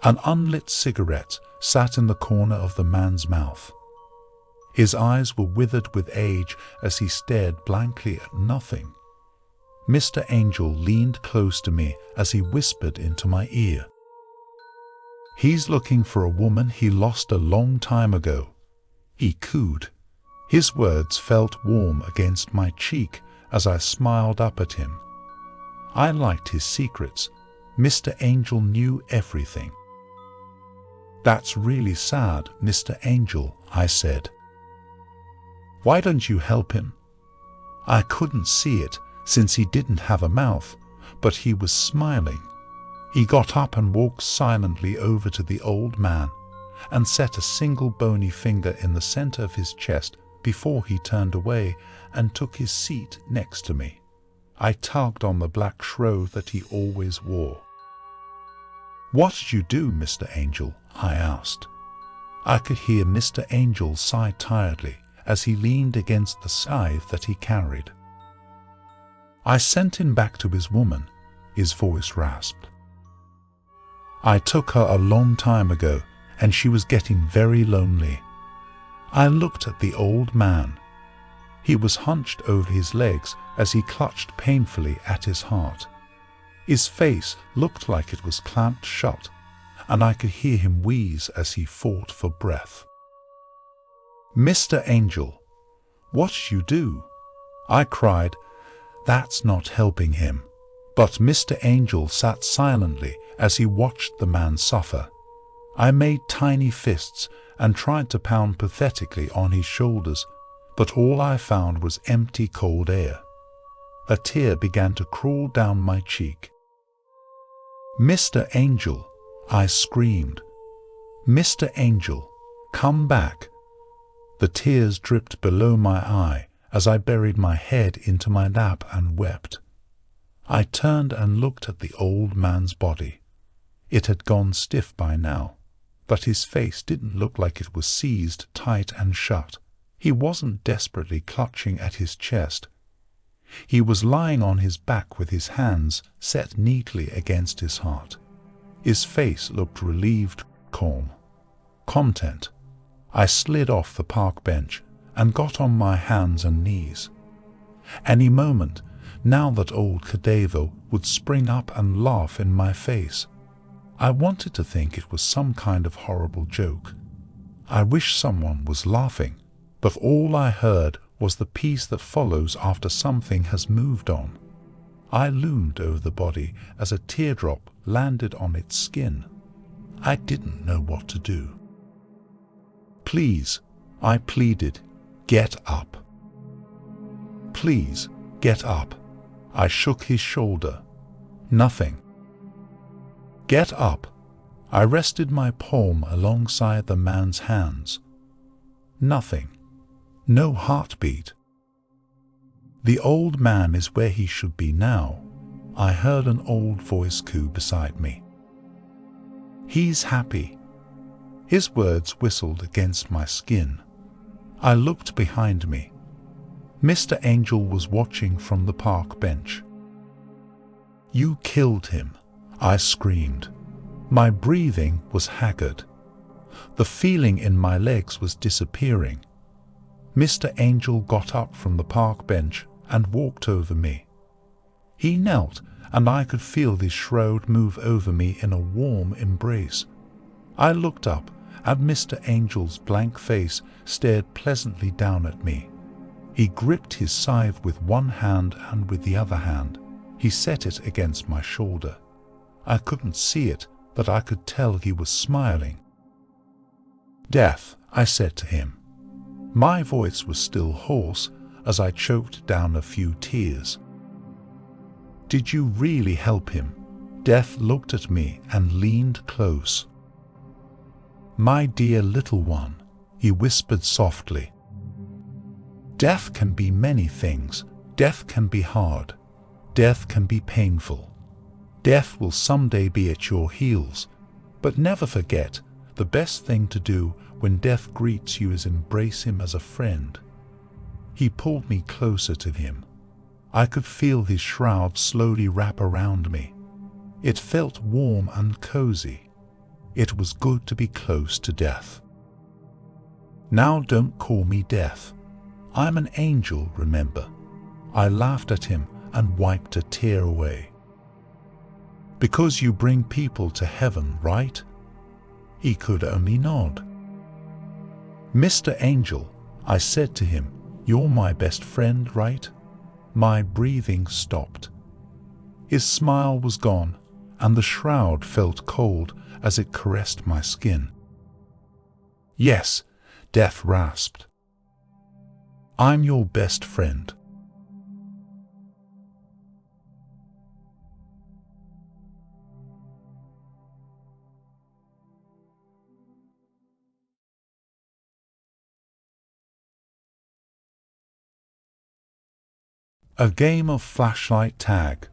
An unlit cigarette sat in the corner of the man's mouth. His eyes were withered with age as he stared blankly at nothing. Mr. Angel leaned close to me as he whispered into my ear. He's looking for a woman he lost a long time ago. He cooed. His words felt warm against my cheek as I smiled up at him. I liked his secrets. Mr. Angel knew everything. That's really sad, Mr. Angel, I said. Why don't you help him? I couldn't see it since he didn't have a mouth, but he was smiling. He got up and walked silently over to the old man and set a single bony finger in the center of his chest before he turned away and took his seat next to me. I tugged on the black shroud that he always wore. What did you do, Mr. Angel? I asked. I could hear Mr. Angel sigh tiredly as he leaned against the scythe that he carried. I sent him back to his woman, his voice rasped. I took her a long time ago, and she was getting very lonely. I looked at the old man. He was hunched over his legs as he clutched painfully at his heart. His face looked like it was clamped shut, and I could hear him wheeze as he fought for breath. Mr. Angel, what did you do? I cried. That's not helping him. But Mr. Angel sat silently as he watched the man suffer. I made tiny fists and tried to pound pathetically on his shoulders, but all I found was empty cold air. A tear began to crawl down my cheek. Mr. Angel, I screamed. Mr. Angel, come back. The tears dripped below my eye as I buried my head into my lap and wept. I turned and looked at the old man's body. It had gone stiff by now, but his face didn't look like it was seized tight and shut. He wasn't desperately clutching at his chest. He was lying on his back with his hands set neatly against his heart. His face looked relieved, calm, content. I slid off the park bench and got on my hands and knees. Any moment, now that old cadaver would spring up and laugh in my face. I wanted to think it was some kind of horrible joke. I wish someone was laughing, but all I heard was the peace that follows after something has moved on. I loomed over the body as a teardrop landed on its skin. I didn't know what to do. Please, I pleaded, get up. Please, get up. I shook his shoulder. Nothing. Get up. I rested my palm alongside the man's hands. Nothing. No heartbeat. The old man is where he should be now. I heard an old voice coo beside me. He's happy. His words whistled against my skin. I looked behind me. Mr. Angel was watching from the park bench. You killed him, I screamed. My breathing was haggard. The feeling in my legs was disappearing. Mr. Angel got up from the park bench and walked over me. He knelt, and I could feel his shroud move over me in a warm embrace. I looked up, and Mr. Angel's blank face stared pleasantly down at me. He gripped his scythe with one hand, and with the other hand he set it against my shoulder. I couldn't see it, but I could tell he was smiling. "Death," I said to him. My voice was still hoarse as I choked down a few tears. "Did you really help him?" Death looked at me and leaned close. "My dear little one," he whispered softly. "Death can be many things. Death can be hard. Death can be painful. Death will someday be at your heels. But never forget, the best thing to do when death greets you is embrace him as a friend." He pulled me closer to him. I could feel his shroud slowly wrap around me. It felt warm and cozy. It was good to be close to death. "Now don't call me Death. I'm an angel, remember." I laughed at him and wiped a tear away. "Because you bring people to heaven, right?" He could only nod. "Mr. Angel," I said to him, "you're my best friend, right?" My breathing stopped. His smile was gone, and the shroud felt cold as it caressed my skin. "Yes," Death rasped. "I'm your best friend." A game of flashlight tag.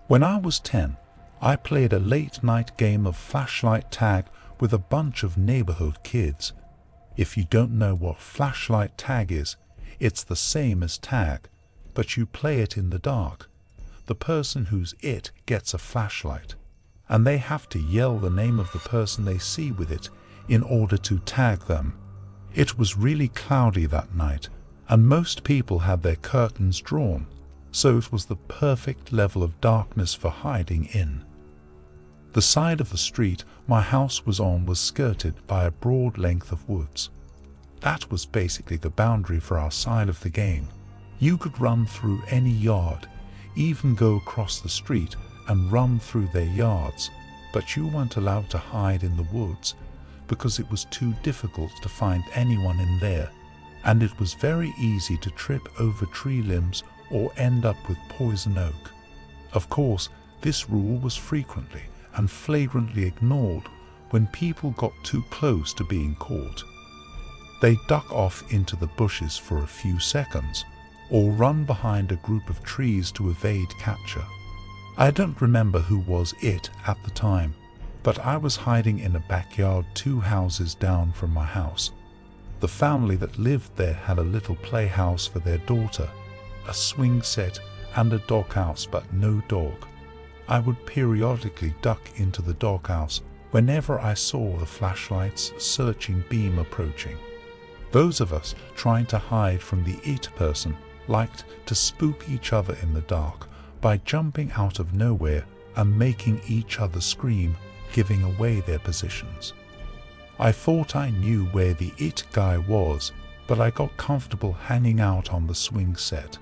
When I was 10, I played a late-night game of flashlight tag with a bunch of neighborhood kids. If you don't know what flashlight tag is, it's the same as tag, but you play it in the dark. The person who's it gets a flashlight, and they have to yell the name of the person they see with it in order to tag them. It was really cloudy that night, and most people had their curtains drawn, so it was the perfect level of darkness for hiding in. The side of the street my house was on was skirted by a broad length of woods. That was basically the boundary for our side of the game. You could run through any yard, even go across the street and run through their yards, but you weren't allowed to hide in the woods because it was too difficult to find anyone in there, and it was very easy to trip over tree limbs or end up with poison oak. Of course, this rule was frequently and flagrantly ignored when people got too close to being caught. They duck off into the bushes for a few seconds, or run behind a group of trees to evade capture. I don't remember who was it at the time, but I was hiding in a backyard 2 houses down from my house. The family that lived there had a little playhouse for their daughter, a swing set and a doghouse, but no dog. I would periodically duck into the doghouse whenever I saw the flashlight's searching beam approaching. Those of us trying to hide from the it person liked to spook each other in the dark by jumping out of nowhere and making each other scream, giving away their positions. I thought I knew where the it guy was, but I got comfortable hanging out on the swing set.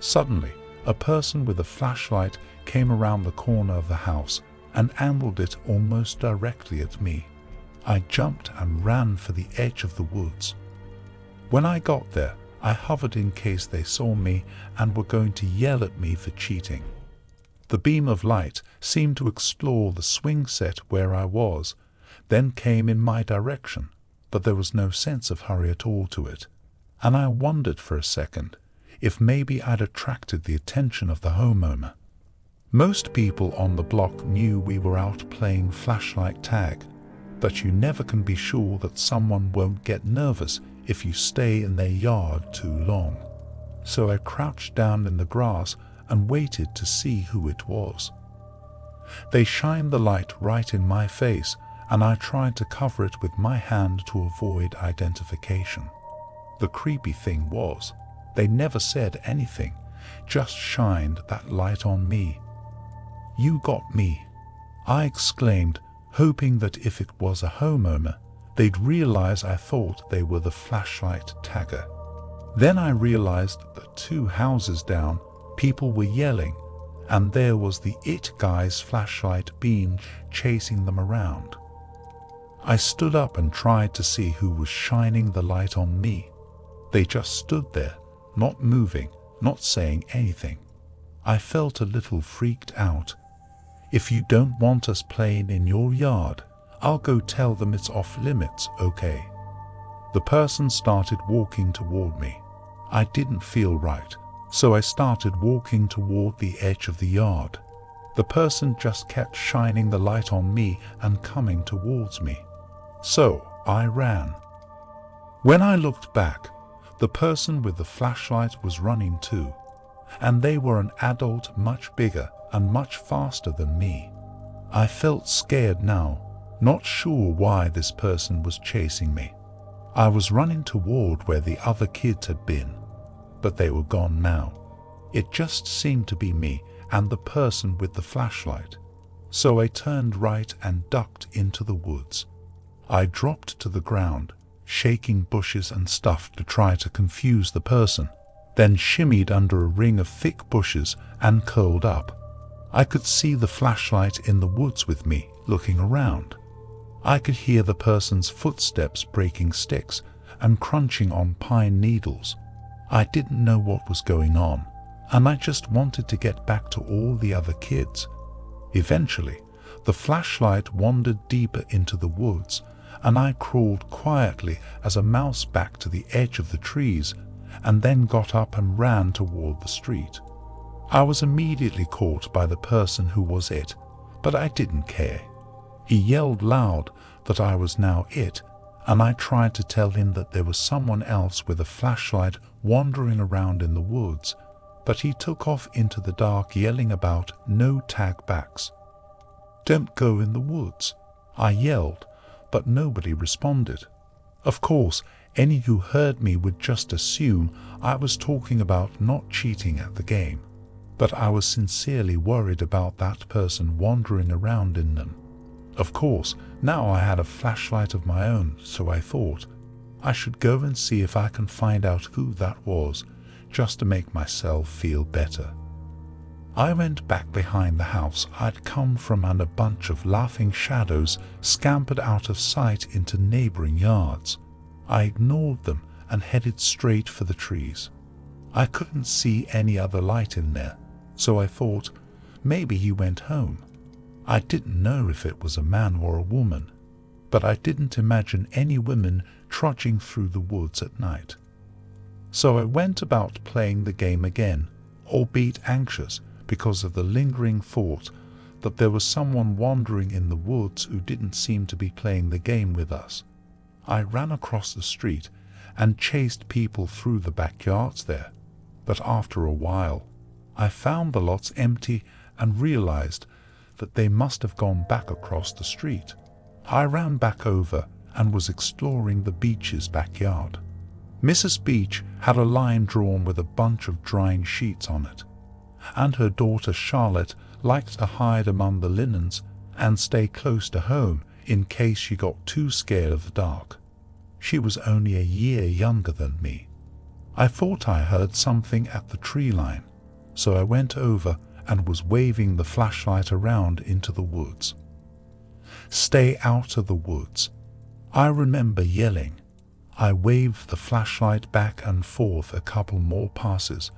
Suddenly, a person with a flashlight came around the corner of the house and angled it almost directly at me. I jumped and ran for the edge of the woods. When I got there, I hovered in case they saw me and were going to yell at me for cheating. The beam of light seemed to explore the swing set where I was, then came in my direction, but there was no sense of hurry at all to it, and I wondered for a second if maybe I'd attracted the attention of the homeowner. Most people on the block knew we were out playing flashlight tag, but you never can be sure that someone won't get nervous if you stay in their yard too long. So I crouched down in the grass and waited to see who it was. They shined the light right in my face, and I tried to cover it with my hand to avoid identification. The creepy thing was, they never said anything, just shined that light on me. "You got me," I exclaimed, hoping that if it was a homeowner, they'd realize I thought they were the flashlight tagger. Then I realized that 2 houses down, people were yelling, and there was the It guy's flashlight beam chasing them around. I stood up and tried to see who was shining the light on me. They just stood there, not moving, not saying anything. I felt a little freaked out. If you don't want us playing in your yard, I'll go tell them it's off limits, okay? The person started walking toward me. I didn't feel right, so I started walking toward the edge of the yard. The person just kept shining the light on me and coming towards me. So I ran. When I looked back, the person with the flashlight was running too, and they were an adult much bigger and much faster than me. I felt scared now, not sure why this person was chasing me. I was running toward where the other kids had been, but they were gone now. It just seemed to be me and the person with the flashlight. So I turned right and ducked into the woods. I dropped to the ground, shaking bushes and stuff to try to confuse the person, then shimmied under a ring of thick bushes and curled up. I could see the flashlight in the woods with me, looking around. I could hear the person's footsteps breaking sticks and crunching on pine needles. I didn't know what was going on, and I just wanted to get back to all the other kids. Eventually, the flashlight wandered deeper into the woods, and I crawled quietly as a mouse back to the edge of the trees, and then got up and ran toward the street. I was immediately caught by the person who was it, but I didn't care. He yelled loud that I was now it, and I tried to tell him that there was someone else with a flashlight wandering around in the woods, but he took off into the dark yelling about no tag backs. "Don't go in the woods," I yelled, but nobody responded. Of course, any who heard me would just assume I was talking about not cheating at the game, but I was sincerely worried about that person wandering around in them. Of course, now I had a flashlight of my own, so I thought I should go and see if I can find out who that was, just to make myself feel better. I went back behind the house I'd come from, and a bunch of laughing shadows scampered out of sight into neighboring yards. I ignored them and headed straight for the trees. I couldn't see any other light in there, so I thought maybe he went home. I didn't know if it was a man or a woman, but I didn't imagine any women trudging through the woods at night. So I went about playing the game again, albeit anxious because of the lingering thought that there was someone wandering in the woods who didn't seem to be playing the game with us. I ran across the street and chased people through the backyards there, but after a while I found the lots empty and realized that they must have gone back across the street. I ran back over and was exploring the Beach's backyard. Mrs. Beach had a line drawn with a bunch of drying sheets on it, and her daughter Charlotte liked to hide among the linens and stay close to home in case she got too scared of the dark. She was only a year younger than me. I thought I heard something at the tree line, so I went over and was waving the flashlight around into the woods. "Stay out of the woods," I remember yelling. I waved the flashlight back and forth a couple more passes,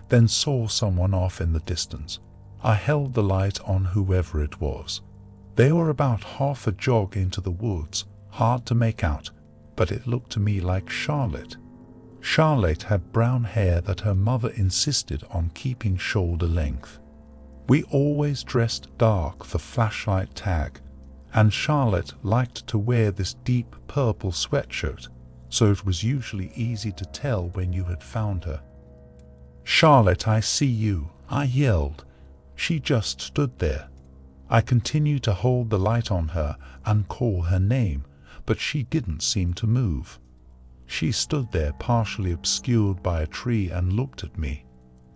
then saw someone off in the distance. I held the light on whoever it was. They were about half a jog into the woods, hard to make out, but it looked to me like Charlotte. Charlotte had brown hair that her mother insisted on keeping shoulder length. We always dressed dark for flashlight tag, and Charlotte liked to wear this deep purple sweatshirt, so it was usually easy to tell when you had found her. "Charlotte, I see you," I yelled. She just stood there. I continued to hold the light on her and call her name, but she didn't seem to move. She stood there partially obscured by a tree and looked at me.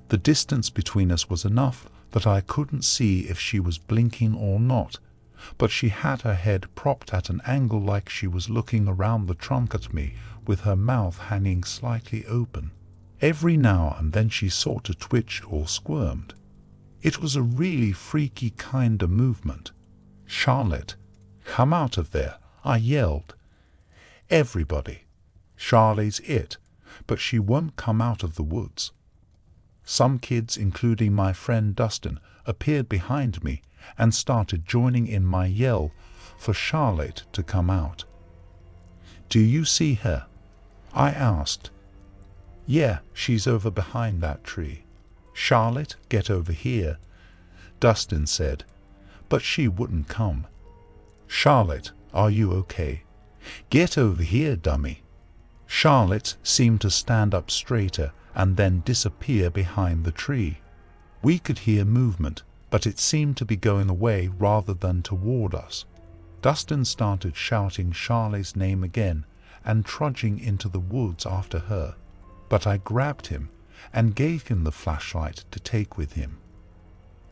The distance between us was enough that I couldn't see if she was blinking or not, but she had her head propped at an angle like she was looking around the trunk at me with her mouth hanging slightly open. Every now and then she sort of twitched or squirmed. It was a really freaky kind of movement. "Charlotte, come out of there," I yelled. "Everybody, Charlotte's it, but she won't come out of the woods." Some kids, including my friend Dustin, appeared behind me and started joining in my yell for Charlotte to come out. "Do you see her?" I asked. "Yeah, she's over behind that tree." "Charlotte, get over here," Dustin said, but she wouldn't come. "Charlotte, are you okay? Get over here, dummy." Charlotte seemed to stand up straighter and then disappear behind the tree. We could hear movement, but it seemed to be going away rather than toward us. Dustin started shouting Charlotte's name again and trudging into the woods after her, but I grabbed him and gave him the flashlight to take with him.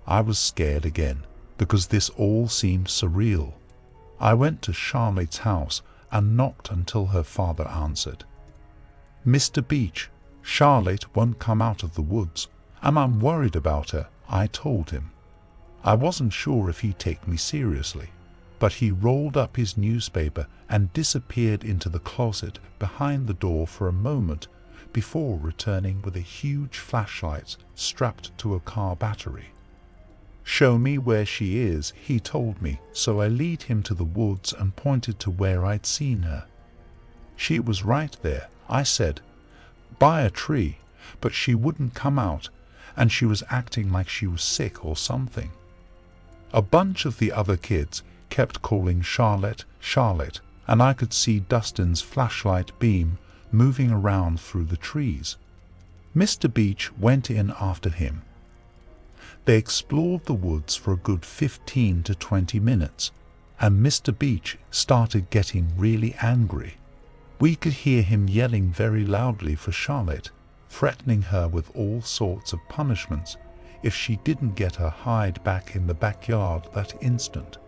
I was scared again because this all seemed surreal. I went to Charlotte's house and knocked until her father answered. "Mr. Beach, Charlotte won't come out of the woods, and I'm worried about her," I told him. I wasn't sure if he'd take me seriously, but he rolled up his newspaper and disappeared into the closet behind the door for a moment before returning with a huge flashlight strapped to a car battery. "Show me where she is," he told me, so I led him to the woods and pointed to where I'd seen her. "She was right there," I said, "by a tree, but she wouldn't come out, and she was acting like she was sick or something." A bunch of the other kids kept calling Charlotte, Charlotte, and I could see Dustin's flashlight beam moving around through the trees. Mr. Beach went in after him. They explored the woods for a good 15 to 20 minutes, and Mr. Beach started getting really angry. We could hear him yelling very loudly for Charlotte, threatening her with all sorts of punishments if she didn't get her hide back in the backyard that instant.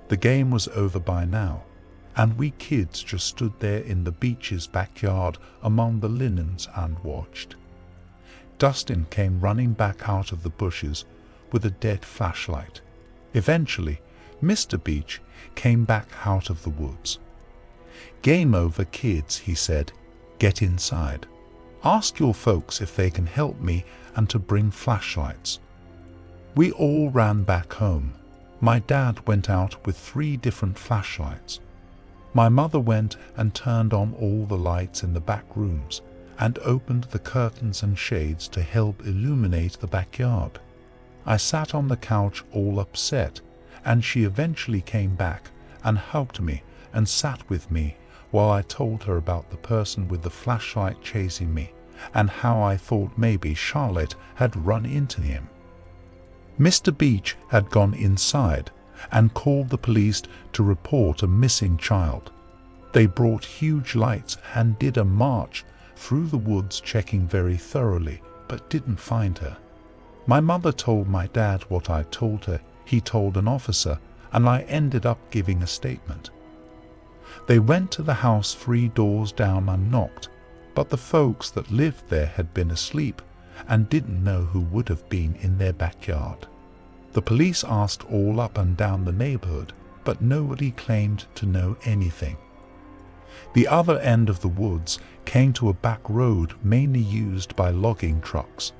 The game was over by now, and we kids just stood there in the Beach's backyard among the linens and watched. Dustin came running back out of the bushes with a dead flashlight. Eventually, Mr. Beach came back out of the woods. "Game over, kids," he said. "Get inside. Ask your folks if they can help me and to bring flashlights." We all ran back home. My dad went out with 3 different flashlights. My mother went and turned on all the lights in the back rooms and opened the curtains and shades to help illuminate the backyard. I sat on the couch all upset, and she eventually came back and hugged me and sat with me while I told her about the person with the flashlight chasing me and how I thought maybe Charlotte had run into him. Mr. Beach had gone inside and called the police to report a missing child. They brought huge lights and did a march through the woods checking very thoroughly, but didn't find her. My mother told my dad what I told her. He told an officer, and I ended up giving a statement. They went to the house 3 doors down and knocked, but the folks that lived there had been asleep and didn't know who would have been in their backyard. The police asked all up and down the neighborhood, but nobody claimed to know anything. The other end of the woods came to a back road mainly used by logging trucks.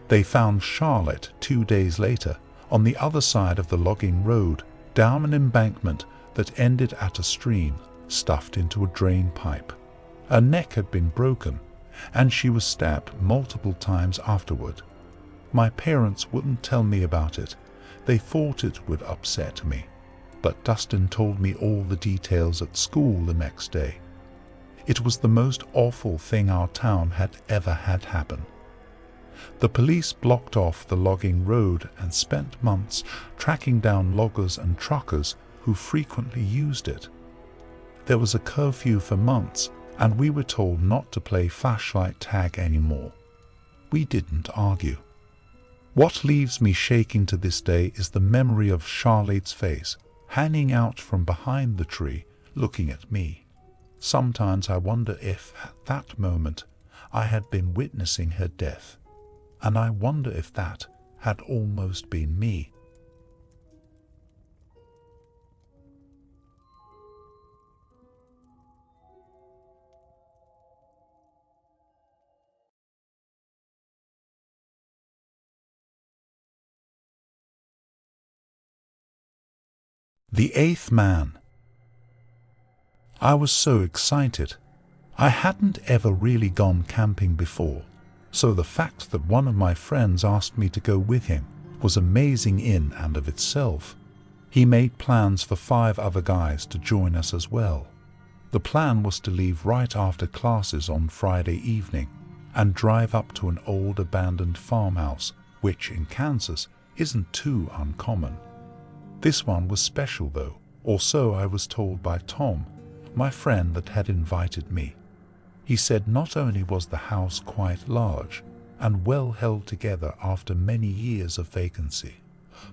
They found Charlotte 2 days later on the other side of the logging road, down an embankment that ended at a stream, stuffed into a drain pipe. Her neck had been broken, and she was stabbed multiple times afterward. My parents wouldn't tell me about it. They thought it would upset me, but Dustin told me all the details at school the next day. It was the most awful thing our town had ever had happen. The police blocked off the logging road and spent months tracking down loggers and truckers who frequently used it. There was a curfew for months, and we were told not to play flashlight tag anymore. We didn't argue. What leaves me shaking to this day is the memory of Charlotte's face, hanging out from behind the tree, looking at me. Sometimes I wonder if, at that moment, I had been witnessing her death, and I wonder if that had almost been me. The eighth man. I was so excited. I hadn't ever really gone camping before, so the fact that one of my friends asked me to go with him was amazing in and of itself. He made plans for 5 other guys to join us as well. The plan was to leave right after classes on Friday evening and drive up to an old abandoned farmhouse, which in Kansas isn't too uncommon. This one was special though, or so I was told by Tom, my friend that had invited me. He said not only was the house quite large and well held together after many years of vacancy,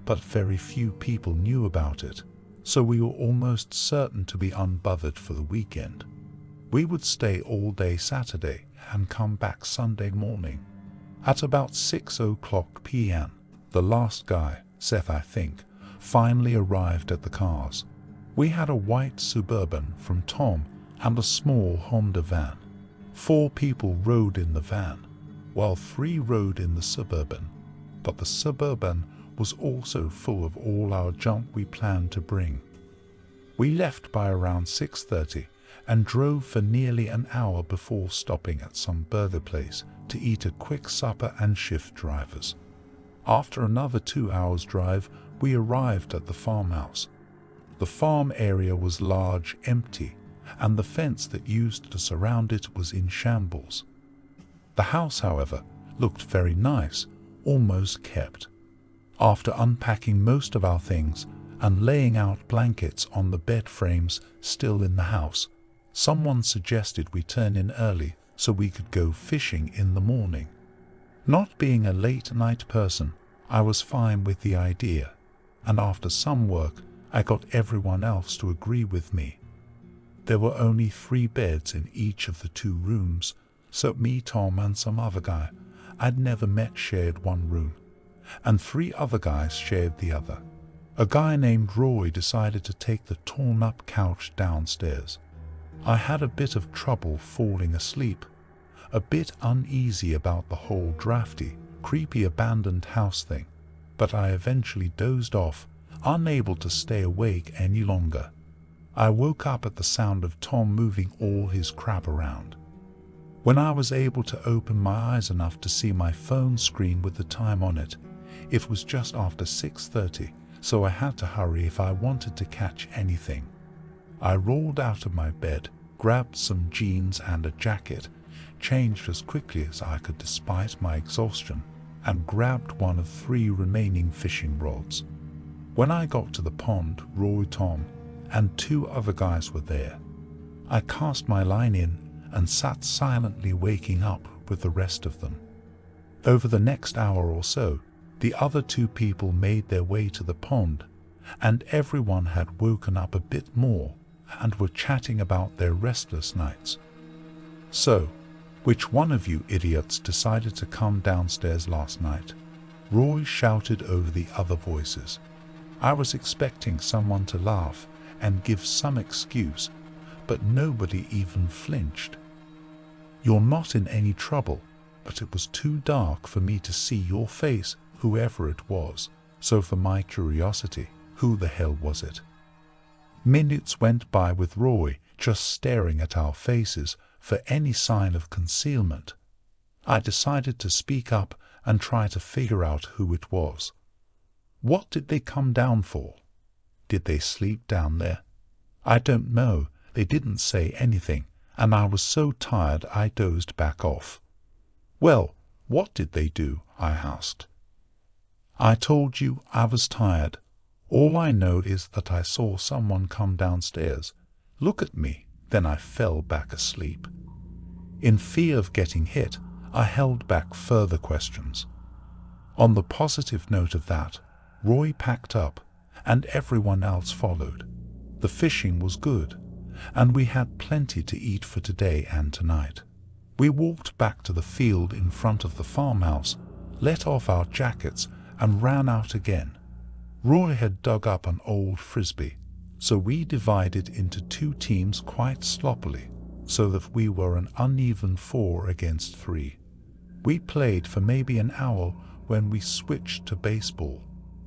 but very few people knew about it, so we were almost certain to be unbothered for the weekend. We would stay all day Saturday and come back Sunday morning. At about 6:00 p.m., the last guy, Seth I think, finally arrived at the cars. We had a white Suburban from Tom and a small Honda van. 4 people rode in the van, while 3 rode in the Suburban, but the Suburban was also full of all our junk we planned to bring. We left by around 6:30 and drove for nearly an hour before stopping at some burger place to eat a quick supper and shift drivers. After another 2 hours drive, we arrived at the farmhouse. The farm area was large, empty, and the fence that used to surround it was in shambles. The house, however, looked very nice, almost kept. After unpacking most of our things and laying out blankets on the bed frames still in the house, someone suggested we turn in early so we could go fishing in the morning. Not being a late night person, I was fine with the idea, and after some work, I got everyone else to agree with me. There were only 3 beds in each of the 2 rooms, so me, Tom, and some other guy I'd never met shared one room, and 3 other guys shared the other. A guy named Roy decided to take the torn-up couch downstairs. I had a bit of trouble falling asleep, a bit uneasy about the whole drafty, creepy abandoned house thing, but I eventually dozed off, unable to stay awake any longer. I woke up at the sound of Tom moving all his crap around. When I was able to open my eyes enough to see my phone screen with the time on it, it was just after 6:30, so I had to hurry if I wanted to catch anything. I rolled out of my bed, grabbed some jeans and a jacket, changed as quickly as I could despite my exhaustion, and grabbed one of 3 remaining fishing rods. When I got to the pond, Roy, Tom, and 2 other guys were there. I cast my line in and sat silently waking up with the rest of them. Over the next hour or so, the other 2 people made their way to the pond, and everyone had woken up a bit more and were chatting about their restless nights. So, which one of you idiots decided to come downstairs last night? Roy shouted over the other voices. I was expecting someone to laugh and give some excuse, but nobody even flinched. You're not in any trouble, but it was too dark for me to see your face, whoever it was, so for my curiosity, who the hell was it? Minutes went by with Roy just staring at our faces for any sign of concealment. I decided to speak up and try to figure out who it was. What did they come down for? Did they sleep down there? I don't know. They didn't say anything, and I was so tired I dozed back off. Well, what did they do? I asked. I told you I was tired. All I know is that I saw someone come downstairs, look at me, then I fell back asleep. In fear of getting hit, I held back further questions. On the positive note of that, Roy packed up, and everyone else followed. The fishing was good, and we had plenty to eat for today and tonight. We walked back to the field in front of the farmhouse, let off our jackets, and ran out again. Roy had dug up an old frisbee, so we divided into 2 teams quite sloppily, so that we were an uneven 4 against 3. We played for maybe an hour when we switched to baseball.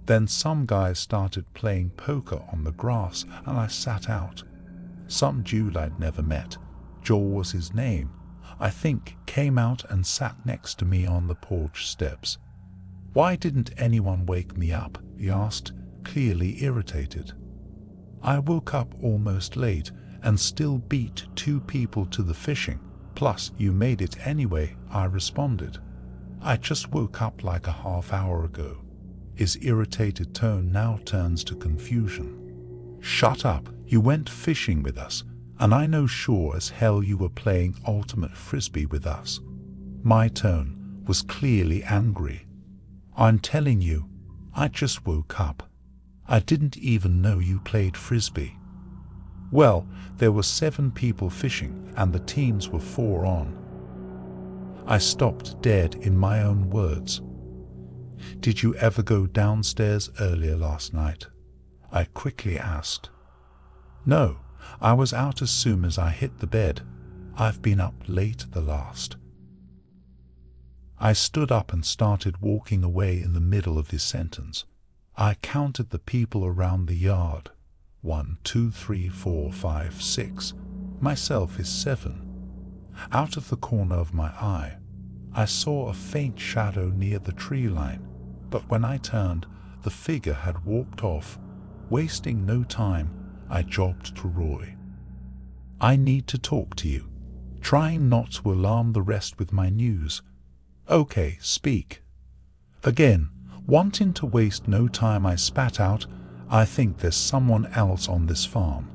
Then some guys started playing poker on the grass and I sat out. Some dude I'd never met, Joel was his name, I think, came out and sat next to me on the porch steps. "Why didn't anyone wake me up?" he asked, clearly irritated. "I woke up almost late and still beat 2 people to the fishing. Plus, you made it anyway," I responded. "I just woke up like a half hour ago." His irritated tone now turns to confusion. "Shut up, you went fishing with us, and I know sure as hell you were playing ultimate frisbee with us." My tone was clearly angry. "I'm telling you, I just woke up. I didn't even know you played frisbee." "Well, there were 7 people fishing and the teams were 4 on." I stopped dead in my own words. "Did you ever go downstairs earlier last night?" I quickly asked. "No, I was out as soon as I hit the bed. I've been up late the last." I stood up and started walking away in the middle of his sentence. I counted the people around the yard. 1, 2, 3, 4, 5, 6. Myself is 7. Out of the corner of my eye, I saw a faint shadow near the tree line, but when I turned, the figure had walked off. Wasting no time, I jogged to Roy. "I need to talk to you," trying not to alarm the rest with my news. "Okay, speak." Again, wanting to waste no time, I spat out, "I think there's someone else on this farm."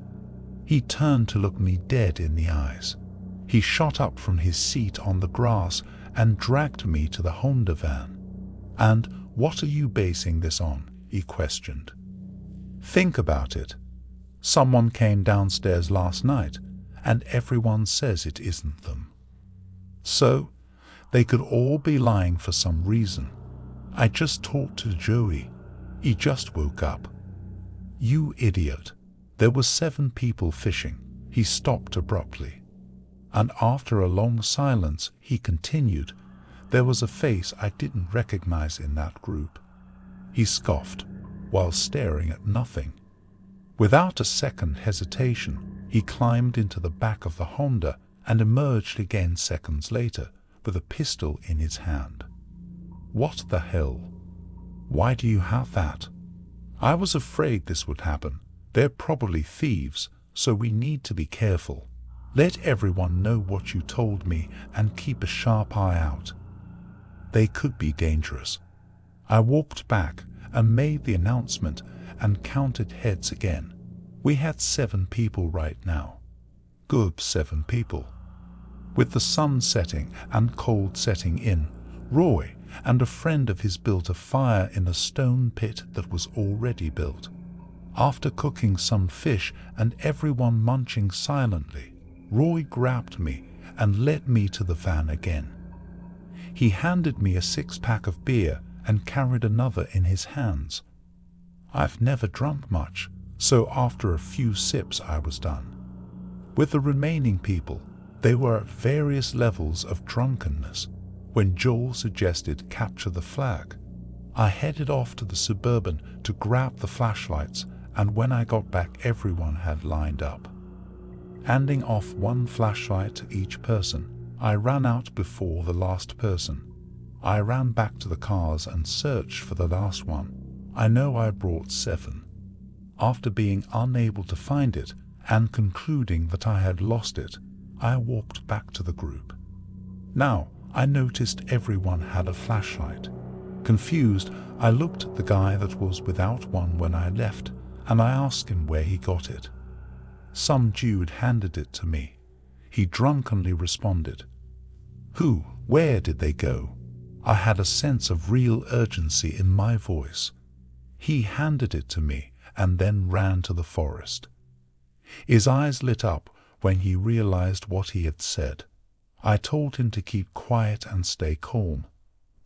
He turned to look me dead in the eyes. He shot up from his seat on the grass and dragged me to the Honda van. "And what are you basing this on?" he questioned. "Think about it. Someone came downstairs last night, and everyone says it isn't them. So, they could all be lying for some reason. I just talked to Joey. He just woke up." "You idiot. There were 7 people fishing." He stopped abruptly. And after a long silence, he continued, "There was a face I didn't recognize in that group." He scoffed, while staring at nothing. Without a second hesitation, he climbed into the back of the Honda and emerged again seconds later with a pistol in his hand. "What the hell? Why do you have that?" "I was afraid this would happen. They're probably thieves, so we need to be careful. Let everyone know what you told me and keep a sharp eye out. They could be dangerous." I walked back and made the announcement and counted heads again. We had 7 people right now. Good 7 people. With the sun setting and cold setting in, Roy and a friend of his built a fire in a stone pit that was already built. After cooking some fish and everyone munching silently, Roy grabbed me and led me to the van again. He handed me a 6-pack of beer and carried another in his hands. I've never drunk much, so after a few sips I was done. With the remaining people, they were at various levels of drunkenness. When Joel suggested capture the flag, I headed off to the Suburban to grab the flashlights, and when I got back everyone had lined up. Handing off 1 flashlight to each person, I ran out before the last person. I ran back to the cars and searched for the last one. I know I brought 7. After being unable to find it and concluding that I had lost it, I walked back to the group. Now, I noticed everyone had a flashlight. Confused, I looked at the guy that was without one when I left, and I asked him where he got it. Some dude handed it to me. He drunkenly responded. "Who? Where did they go?" I had a sense of real urgency in my voice. He handed it to me and then ran to the forest. His eyes lit up when he realized what he had said. I told him to keep quiet and stay calm,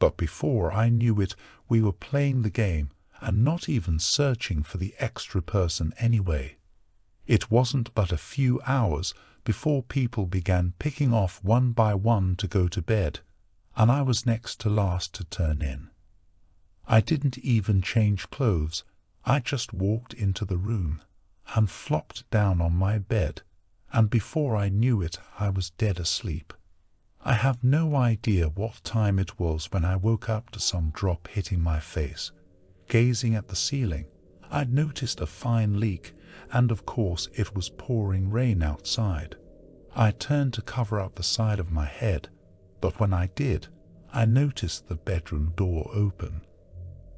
But before I knew it, we were playing the game and not even searching for the extra person anyway. It wasn't but a few hours before people began picking off one by one to go to bed, and I was next to last to turn in. I didn't even change clothes. I just walked into the room and flopped down on my bed, and before I knew it, I was dead asleep. I have no idea what time it was when I woke up to some drop hitting my face. Gazing at the ceiling, I'd noticed a fine leak, and of course it was pouring rain outside. I turned to cover up the side of my head, but when I did, I noticed the bedroom door open.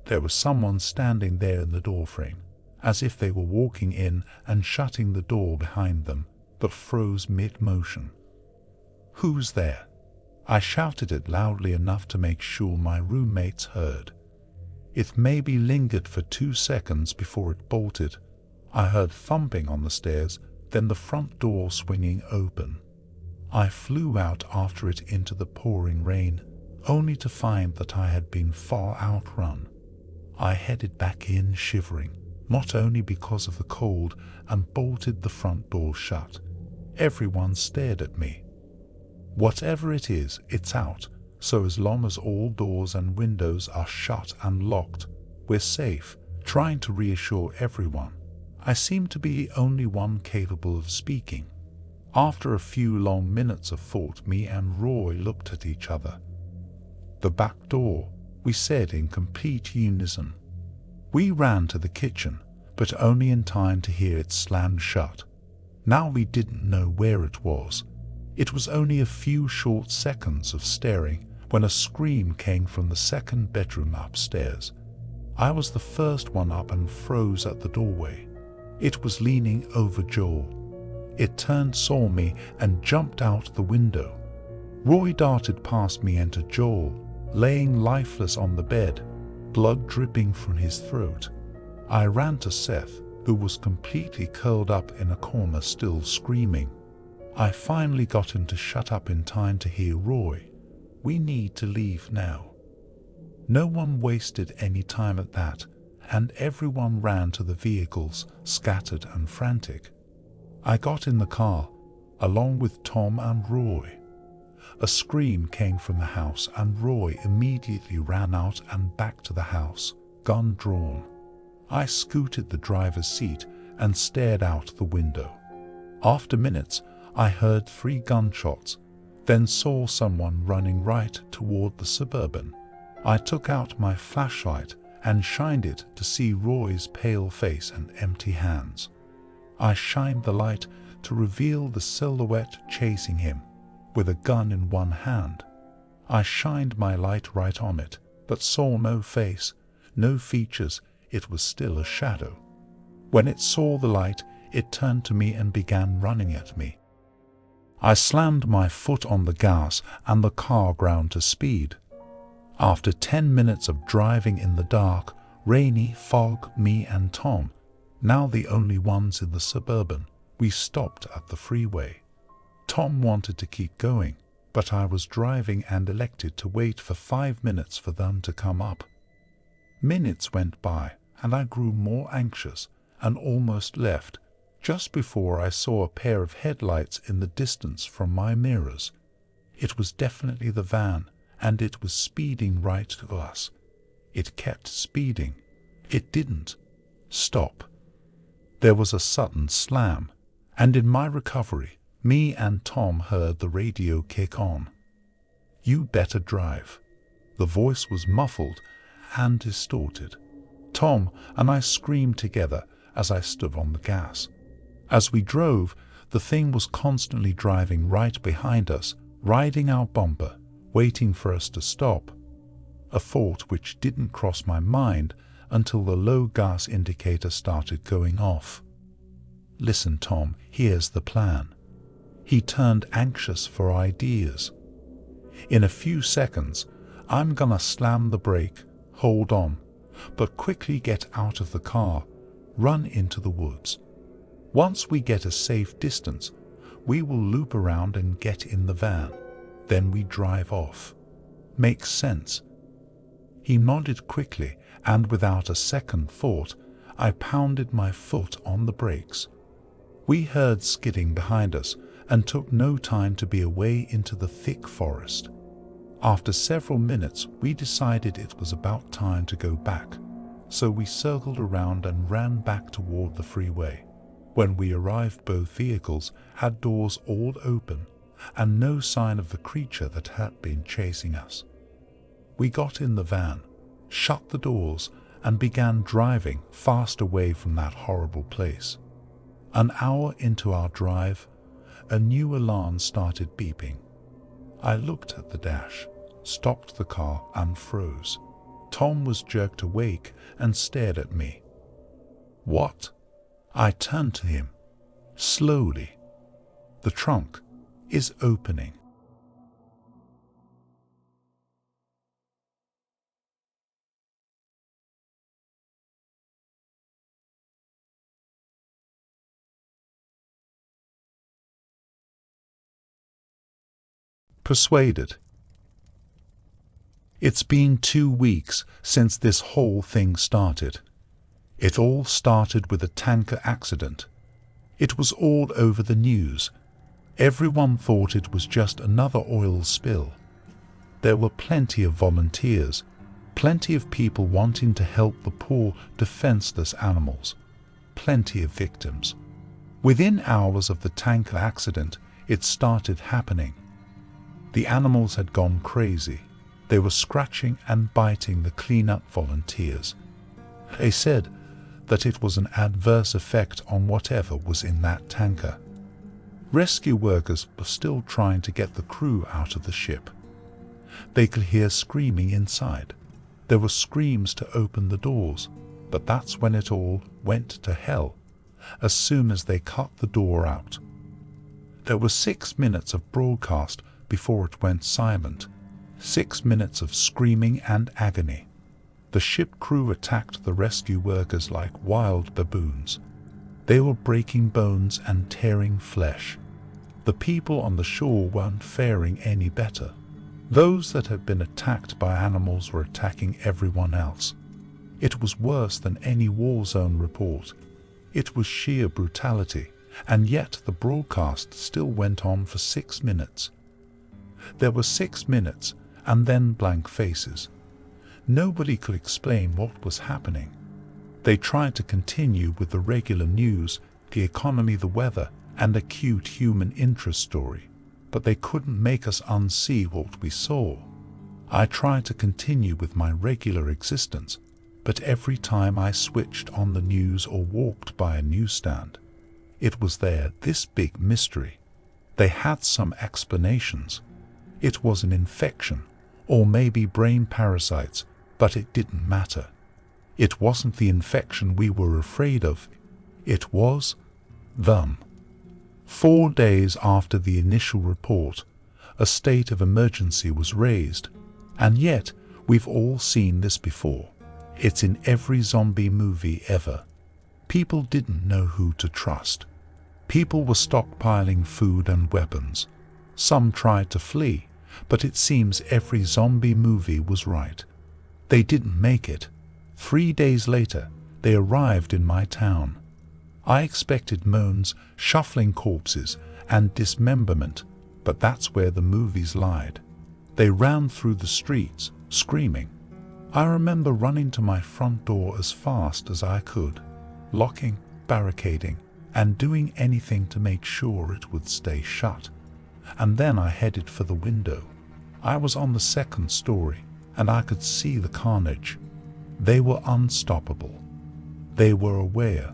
There was someone standing there in the doorframe, as if they were walking in and shutting the door behind them, but froze mid-motion. "Who's there?" I shouted it loudly enough to make sure my roommates heard. It maybe lingered for 2 seconds before it bolted. I heard thumping on the stairs, then the front door swinging open. I flew out after it into the pouring rain, only to find that I had been far outrun. I headed back in shivering, not only because of the cold, and bolted the front door shut. Everyone stared at me. Whatever it is, it's out, so as long as all doors and windows are shut and locked, we're safe, trying to reassure everyone. I seem to be the only one capable of speaking. After a few long minutes of thought, me and Roy looked at each other. "The back door," we said in complete unison. We ran to the kitchen, but only in time to hear it slam shut. Now we didn't know where it was. It was only a few short seconds of staring when a scream came from the second bedroom upstairs. I was the first one up and froze at the doorway. It was leaning over Joel. It turned, saw me, and jumped out the window. Roy darted past me and to Joel, laying lifeless on the bed, blood dripping from his throat. I ran to Seth, who was completely curled up in a corner, still screaming. I finally got him to shut up in time to hear Roy. "We need to leave now." No one wasted any time at that, and everyone ran to the vehicles, scattered and frantic. I got in the car, along with Tom and Roy. A scream came from the house, and Roy immediately ran out and back to the house, gun drawn. I scooted the driver's seat and stared out the window. After minutes, I heard 3 gunshots, then saw someone running right toward the Suburban. I took out my flashlight and shined it to see Roy's pale face and empty hands. I shined the light to reveal the silhouette chasing him, with a gun in one hand. I shined my light right on it, but saw no face, no features. It was still a shadow. When it saw the light, it turned to me and began running at me. I slammed my foot on the gas and the car ground to speed. After 10 minutes of driving in the dark, rainy fog, me and Tom, now the only ones in the Suburban, we stopped at the freeway. Tom wanted to keep going, but I was driving and elected to wait for 5 minutes for them to come up. Minutes went by, and I grew more anxious and almost left, just before I saw a pair of headlights in the distance from my mirrors. It was definitely the van, and it was speeding right to us. It kept speeding. It didn't stop. There was a sudden slam, and in my recovery, me and Tom heard the radio kick on. "You better drive." The voice was muffled and distorted. Tom and I screamed together as I stood on the gas. As we drove, the thing was constantly driving right behind us, riding our bumper, waiting for us to stop. A thought which didn't cross my mind until the low gas indicator started going off. "Listen, Tom, here's the plan." He turned anxious for ideas. "In a few seconds, I'm gonna slam the brake, hold on, but quickly get out of the car, run into the woods. Once we get a safe distance, we will loop around and get in the van. Then we drive off. Makes sense?" He nodded quickly, and without a second thought, I pounded my foot on the brakes. We heard skidding behind us and took no time to be away into the thick forest. After several minutes, we decided it was about time to go back, so we circled around and ran back toward the freeway. When we arrived, both vehicles had doors all open and no sign of the creature that had been chasing us. We got in the van, shut the doors, and began driving fast away from that horrible place. An hour into our drive, a new alarm started beeping. I looked at the dash, stopped the car, and froze. Tom was jerked awake and stared at me. "What?" I turned to him. Slowly. "The trunk is opening." Persuaded. It's been 2 weeks since this whole thing started. It all started with a tanker accident. It was all over the news. Everyone thought it was just another oil spill. There were plenty of volunteers, plenty of people wanting to help the poor, defenseless animals, plenty of victims. Within hours of the tanker accident, it started happening. The animals had gone crazy. They were scratching and biting the cleanup volunteers. They said that it was an adverse effect on whatever was in that tanker. Rescue workers were still trying to get the crew out of the ship. They could hear screaming inside. There were screams to open the doors, but that's when it all went to hell, as soon as they cut the door out. There were 6 minutes of broadcast before it went silent. 6 minutes of screaming and agony. The ship crew attacked the rescue workers like wild baboons. They were breaking bones and tearing flesh. The people on the shore weren't faring any better. Those that had been attacked by animals were attacking everyone else. It was worse than any war zone report. It was sheer brutality, and yet the broadcast still went on for 6 minutes. There were 6 minutes, and then blank faces. Nobody could explain what was happening. They tried to continue with the regular news, the economy, the weather, and a cute human interest story, but they couldn't make us unsee what we saw. I tried to continue with my regular existence, but every time I switched on the news or walked by a newsstand, it was there, this big mystery. They had some explanations. It was an infection, or maybe brain parasites, but it didn't matter. It wasn't the infection we were afraid of. It was them. 4 days after the initial report, a state of emergency was raised, and yet we've all seen this before. It's in every zombie movie ever. People didn't know who to trust. People were stockpiling food and weapons. Some tried to flee, but it seems every zombie movie was right. They didn't make it. 3 days later, they arrived in my town. I expected moans, shuffling corpses, and dismemberment, but that's where the movies lied. They ran through the streets, screaming. I remember running to my front door as fast as I could, locking, barricading, and doing anything to make sure it would stay shut. And then I headed for the window. I was on the 2nd story, and I could see the carnage. They were unstoppable. They were aware.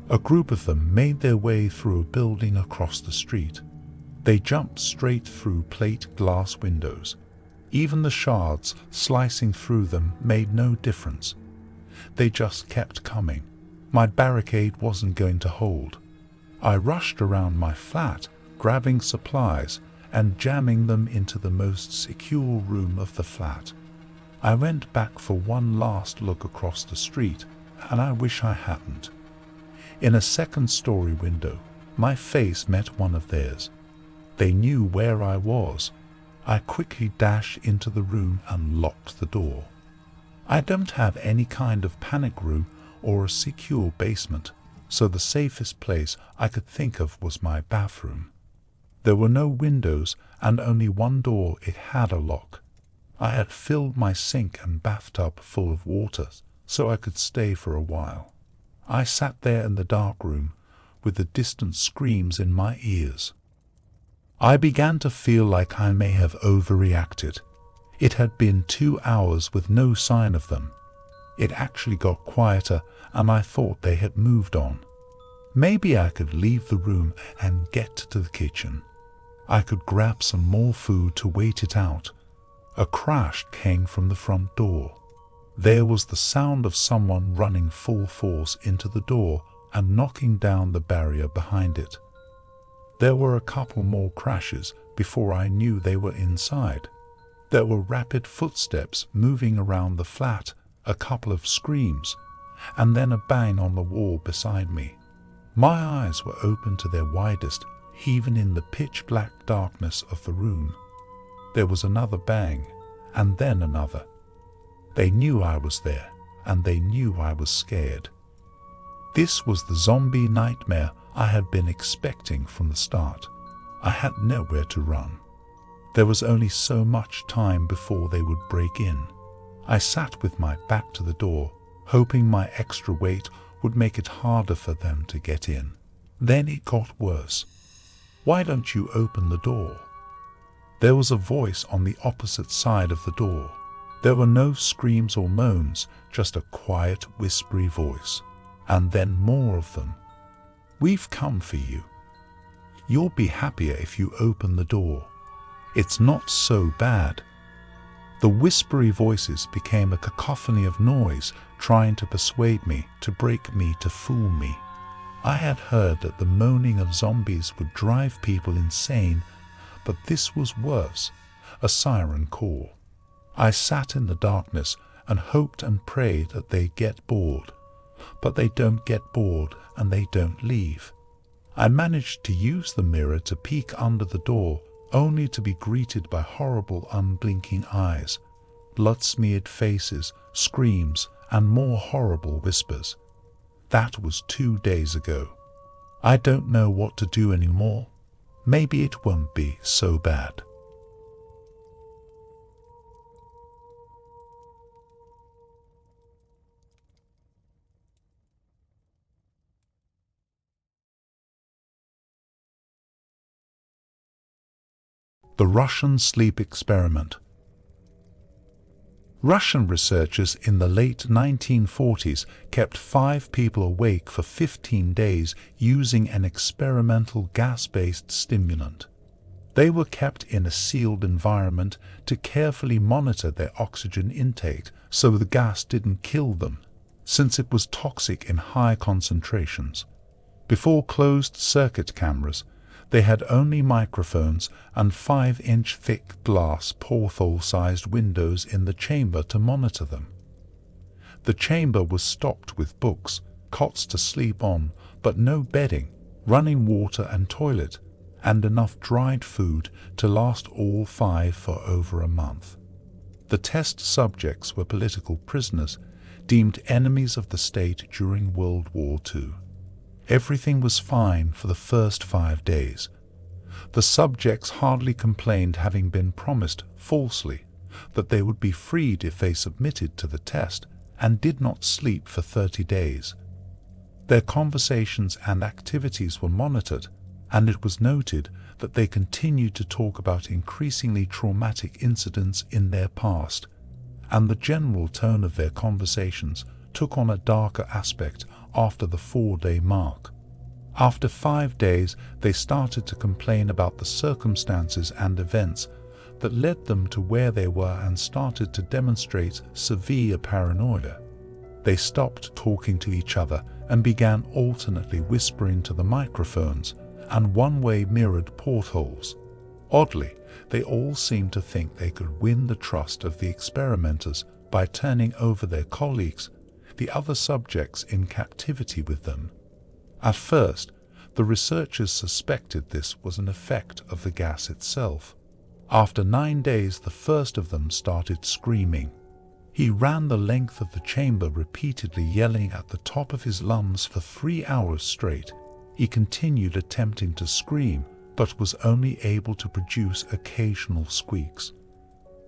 A group of them made their way through a building across the street. They jumped straight through plate glass windows. Even the shards slicing through them made no difference. They just kept coming. My barricade wasn't going to hold. I rushed around my flat, grabbing supplies and jamming them into the most secure room of the flat. I went back for one last look across the street, and I wish I hadn't. In a 2nd story window, my face met one of theirs. They knew where I was. I quickly dashed into the room and locked the door. I don't have any kind of panic room or a secure basement, so the safest place I could think of was my bathroom. There were no windows and only one door. It had a lock. I had filled my sink and bathtub full of water so I could stay for a while. I sat there in the dark room with the distant screams in my ears. I began to feel like I may have overreacted. It had been 2 hours with no sign of them. It actually got quieter and I thought they had moved on. Maybe I could leave the room and get to the kitchen. I could grab some more food to wait it out. A crash came from the front door. There was the sound of someone running full force into the door and knocking down the barrier behind it. There were a couple more crashes before I knew they were inside. There were rapid footsteps moving around the flat, a couple of screams, and then a bang on the wall beside me. My eyes were open to their widest, even in the pitch-black darkness of the room. There was another bang, and then another. They knew I was there, and they knew I was scared. This was the zombie nightmare I had been expecting from the start. I had nowhere to run. There was only so much time before they would break in. I sat with my back to the door, hoping my extra weight would make it harder for them to get in. Then it got worse. "Why don't you open the door?" There was a voice on the opposite side of the door. There were no screams or moans, just a quiet, whispery voice. And then more of them. "We've come for you. You'll be happier if you open the door. It's not so bad." The whispery voices became a cacophony of noise, trying to persuade me, to break me, to fool me. I had heard that the moaning of zombies would drive people insane, but this was worse, a siren call. I sat in the darkness and hoped and prayed that they'd get bored. But they don't get bored and they don't leave. I managed to use the mirror to peek under the door, only to be greeted by horrible unblinking eyes, blood-smeared faces, screams, and more horrible whispers. That was 2 days ago. I don't know what to do anymore. Maybe it won't be so bad. The Russian sleep experiment. Russian researchers in the late 1940s kept 5 people awake for 15 days using an experimental gas-based stimulant. They were kept in a sealed environment to carefully monitor their oxygen intake so the gas didn't kill them, since it was toxic in high concentrations. Before closed-circuit cameras, they had only microphones and 5-inch thick glass porthole-sized windows in the chamber to monitor them. The chamber was stocked with books, cots to sleep on, but no bedding, running water and toilet, and enough dried food to last all 5 for over a month. The test subjects were political prisoners, deemed enemies of the state during World War II. Everything was fine for the first 5 days. The subjects hardly complained, having been promised, falsely, that they would be freed if they submitted to the test, and did not sleep for 30 days. Their conversations and activities were monitored, and it was noted that they continued to talk about increasingly traumatic incidents in their past, and the general tone of their conversations took on a darker aspect after the 4-day mark. After 5 days, they started to complain about the circumstances and events that led them to where they were and started to demonstrate severe paranoia. They stopped talking to each other and began alternately whispering to the microphones and one-way mirrored portholes. Oddly, they all seemed to think they could win the trust of the experimenters by turning over their colleagues, the other subjects in captivity with them. At first, the researchers suspected this was an effect of the gas itself. After 9 days, the first of them started screaming. He ran the length of the chamber repeatedly yelling at the top of his lungs for 3 hours straight. He continued attempting to scream, but was only able to produce occasional squeaks.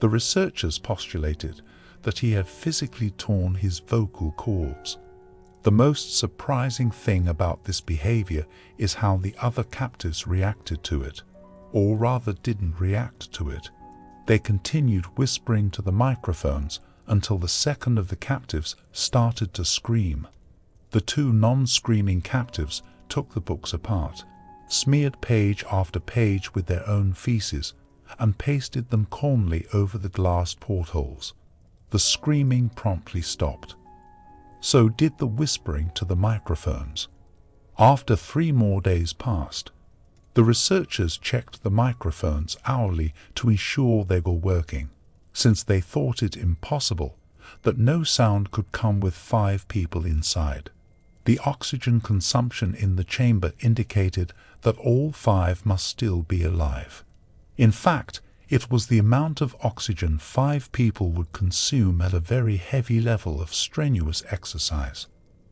The researchers postulated that he had physically torn his vocal cords. The most surprising thing about this behavior is how the other captives reacted to it, or rather didn't react to it. They continued whispering to the microphones until the second of the captives started to scream. The two non-screaming captives took the books apart, smeared page after page with their own feces, and pasted them calmly over the glass portholes. The screaming promptly stopped. So did the whispering to the microphones. After 3 more days passed, the researchers checked the microphones hourly to ensure they were working, since they thought it impossible that no sound could come with 5 people inside. The oxygen consumption in the chamber indicated that all 5 must still be alive. In fact, it was the amount of oxygen 5 people would consume at a very heavy level of strenuous exercise.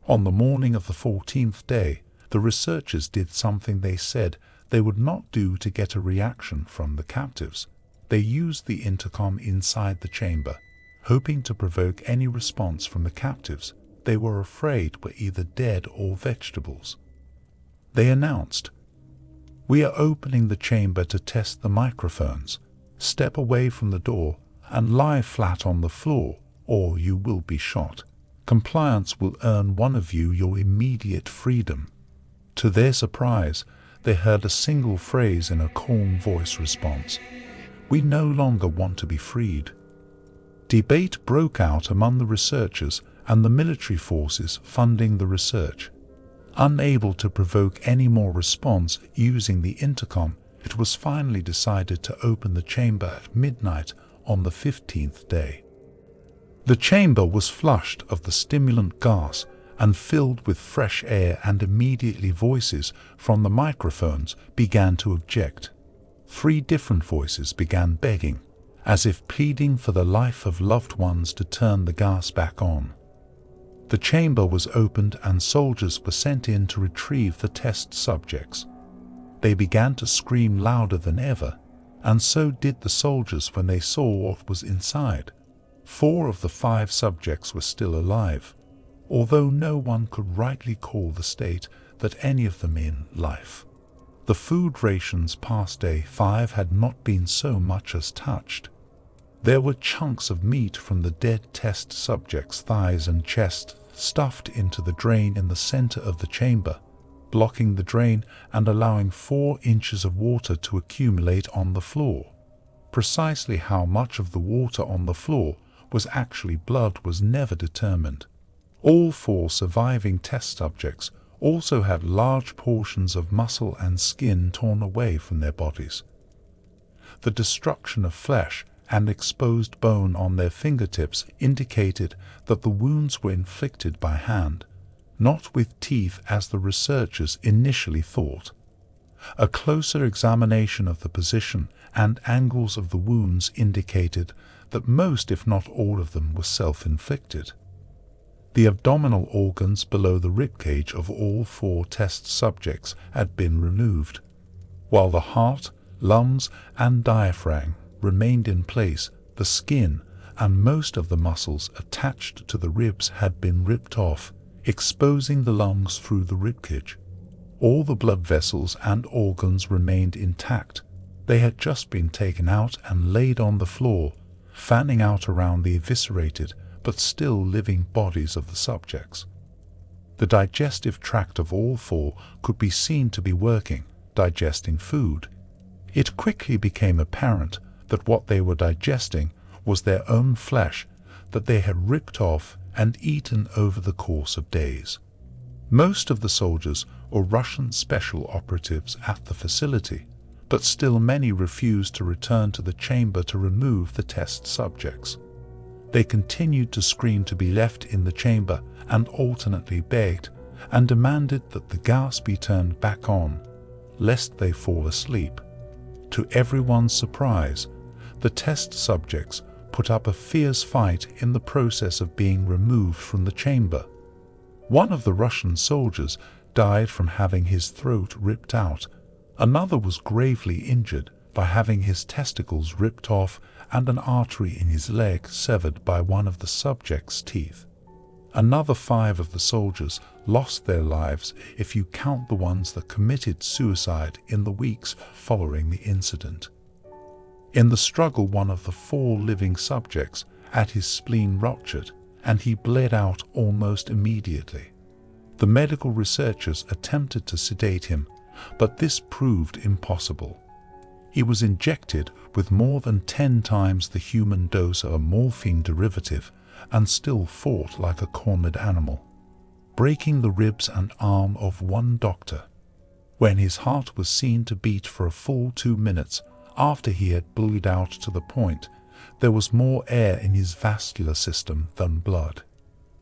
On the morning of the 14th day, the researchers did something they said they would not do to get a reaction from the captives. They used the intercom inside the chamber, hoping to provoke any response from the captives they were afraid were either dead or vegetables. They announced, "We are opening the chamber to test the microphones. Step away from the door and lie flat on the floor, or you will be shot. Compliance will earn one of you your immediate freedom." To their surprise, they heard a single phrase in a calm voice response, "We no longer want to be freed." Debate broke out among the researchers and the military forces funding the research. Unable to provoke any more response using the intercom, it was finally decided to open the chamber at midnight on the 15th day. The chamber was flushed of the stimulant gas and filled with fresh air, and immediately voices from the microphones began to object. 3 different voices began begging, as if pleading for the life of loved ones, to turn the gas back on. The chamber was opened and soldiers were sent in to retrieve the test subjects. They began to scream louder than ever, and so did the soldiers when they saw what was inside. 4 of the 5 subjects were still alive, although no one could rightly call the state that any of them in life. The food rations past day 5 had not been so much as touched. There were chunks of meat from the dead test subjects' thighs and chest stuffed into the drain in the center of the chamber, blocking the drain and allowing 4 inches of water to accumulate on the floor. Precisely how much of the water on the floor was actually blood was never determined. All 4 surviving test subjects also had large portions of muscle and skin torn away from their bodies. The destruction of flesh and exposed bone on their fingertips indicated that the wounds were inflicted by hand, not with teeth as the researchers initially thought. A closer examination of the position and angles of the wounds indicated that most, if not all of them, were self-inflicted. The abdominal organs below the ribcage of all 4 test subjects had been removed, while the heart, lungs, and diaphragm remained in place. The skin and most of the muscles attached to the ribs had been ripped off, exposing the lungs through the ribcage. All the blood vessels and organs remained intact. They had just been taken out and laid on the floor, fanning out around the eviscerated but still living bodies of the subjects. The digestive tract of all 4 could be seen to be working, digesting food. It quickly became apparent that what they were digesting was their own flesh that they had ripped off and eaten over the course of days. Most of the soldiers were Russian special operatives at the facility, but still many refused to return to the chamber to remove the test subjects. They continued to scream to be left in the chamber and alternately begged and demanded that the gas be turned back on, lest they fall asleep. To everyone's surprise, the test subjects put up a fierce fight in the process of being removed from the chamber. One of the Russian soldiers died from having his throat ripped out. Another was gravely injured by having his testicles ripped off and an artery in his leg severed by one of the subject's teeth. Another 5 of the soldiers lost their lives if you count the ones that committed suicide in the weeks following the incident. In the struggle, one of the 4 living subjects had his spleen ruptured and he bled out almost immediately. The medical researchers attempted to sedate him, but this proved impossible. He was injected with more than 10 times the human dose of a morphine derivative and still fought like a cornered animal, breaking the ribs and arm of one doctor. When his heart was seen to beat for a full 2 minutes after he had bled out to the point there was more air in his vascular system than blood.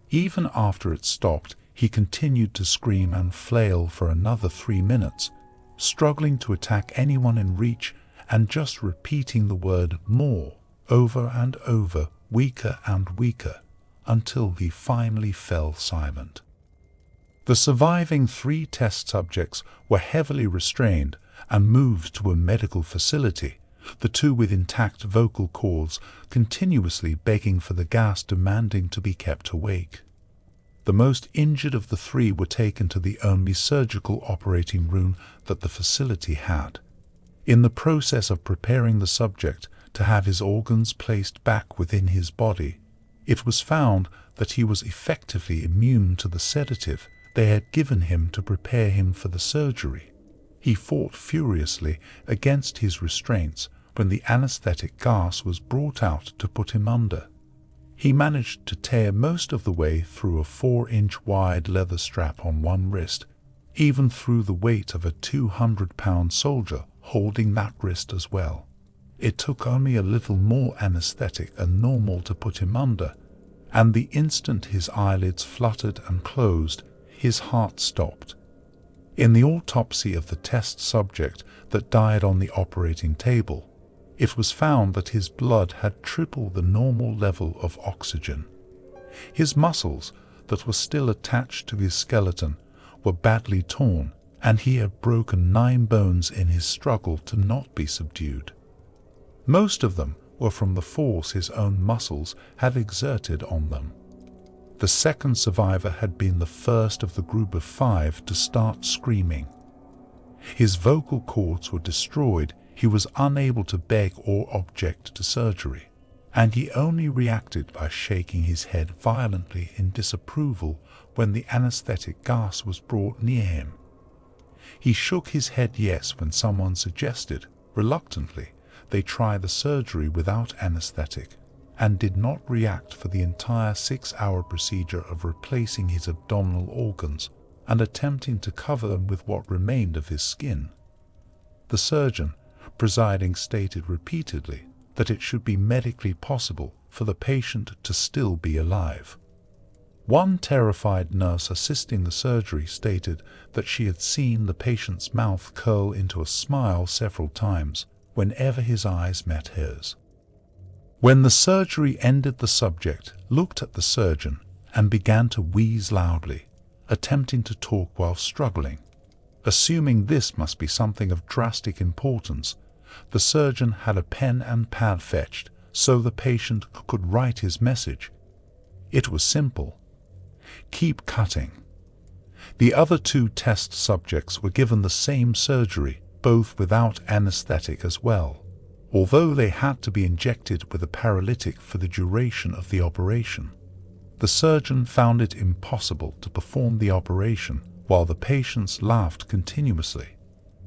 Even after it stopped, he continued to scream and flail for another 3 minutes, struggling to attack anyone in reach and just repeating the word "more" over and over, weaker and weaker, until he finally fell silent. The surviving 3 test subjects were heavily restrained and moved to a medical facility, the 2 with intact vocal cords continuously begging for the gas, demanding to be kept awake. The most injured of the 3 were taken to the only surgical operating room that the facility had. In the process of preparing the subject to have his organs placed back within his body, it was found that he was effectively immune to the sedative they had given him to prepare him for the surgery. He fought furiously against his restraints when the anesthetic gas was brought out to put him under. He managed to tear most of the way through a 4-inch wide leather strap on one wrist, even through the weight of a 200-pound soldier holding that wrist as well. It took only a little more anesthetic than normal to put him under, and the instant his eyelids fluttered and closed, his heart stopped. In the autopsy of the test subject that died on the operating table, it was found that his blood had triple the normal level of oxygen. His muscles that were still attached to his skeleton were badly torn, and he had broken 9 bones in his struggle to not be subdued. Most of them were from the force his own muscles had exerted on them. The second survivor had been the first of the group of 5 to start screaming. His vocal cords were destroyed, he was unable to beg or object to surgery, and he only reacted by shaking his head violently in disapproval when the anesthetic gas was brought near him. He shook his head yes when someone suggested, reluctantly, they try the surgery without anesthetic, and did not react for the entire 6-hour procedure of replacing his abdominal organs and attempting to cover them with what remained of his skin. The surgeon presiding stated repeatedly that it should be medically possible for the patient to still be alive. One terrified nurse assisting the surgery stated that she had seen the patient's mouth curl into a smile several times whenever his eyes met hers. When the surgery ended, the subject looked at the surgeon and began to wheeze loudly, attempting to talk while struggling. Assuming this must be something of drastic importance, the surgeon had a pen and pad fetched so the patient could write his message. It was simple: keep cutting. The other 2 test subjects were given the same surgery, both without anesthetic as well, although they had to be injected with a paralytic for the duration of the operation. The surgeon found it impossible to perform the operation while the patients laughed continuously.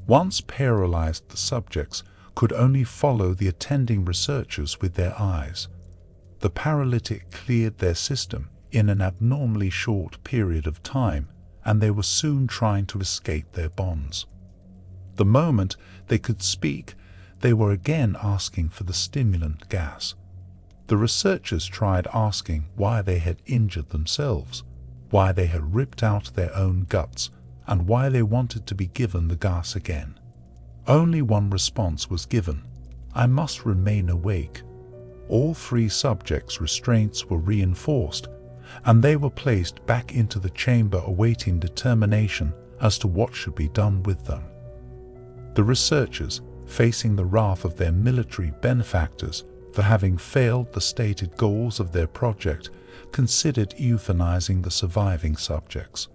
Once paralyzed, the subjects could only follow the attending researchers with their eyes. The paralytic cleared their system in an abnormally short period of time, and they were soon trying to escape their bonds. The moment they could speak, they were again asking for the stimulant gas. The researchers tried asking why they had injured themselves, why they had ripped out their own guts, and why they wanted to be given the gas again. Only one response was given: I must remain awake. all 3 subjects' restraints were reinforced, and they were placed back into the chamber awaiting determination as to what should be done with them. The researchers, facing the wrath of their military benefactors for having failed the stated goals of their project, considered euthanizing the surviving subjects.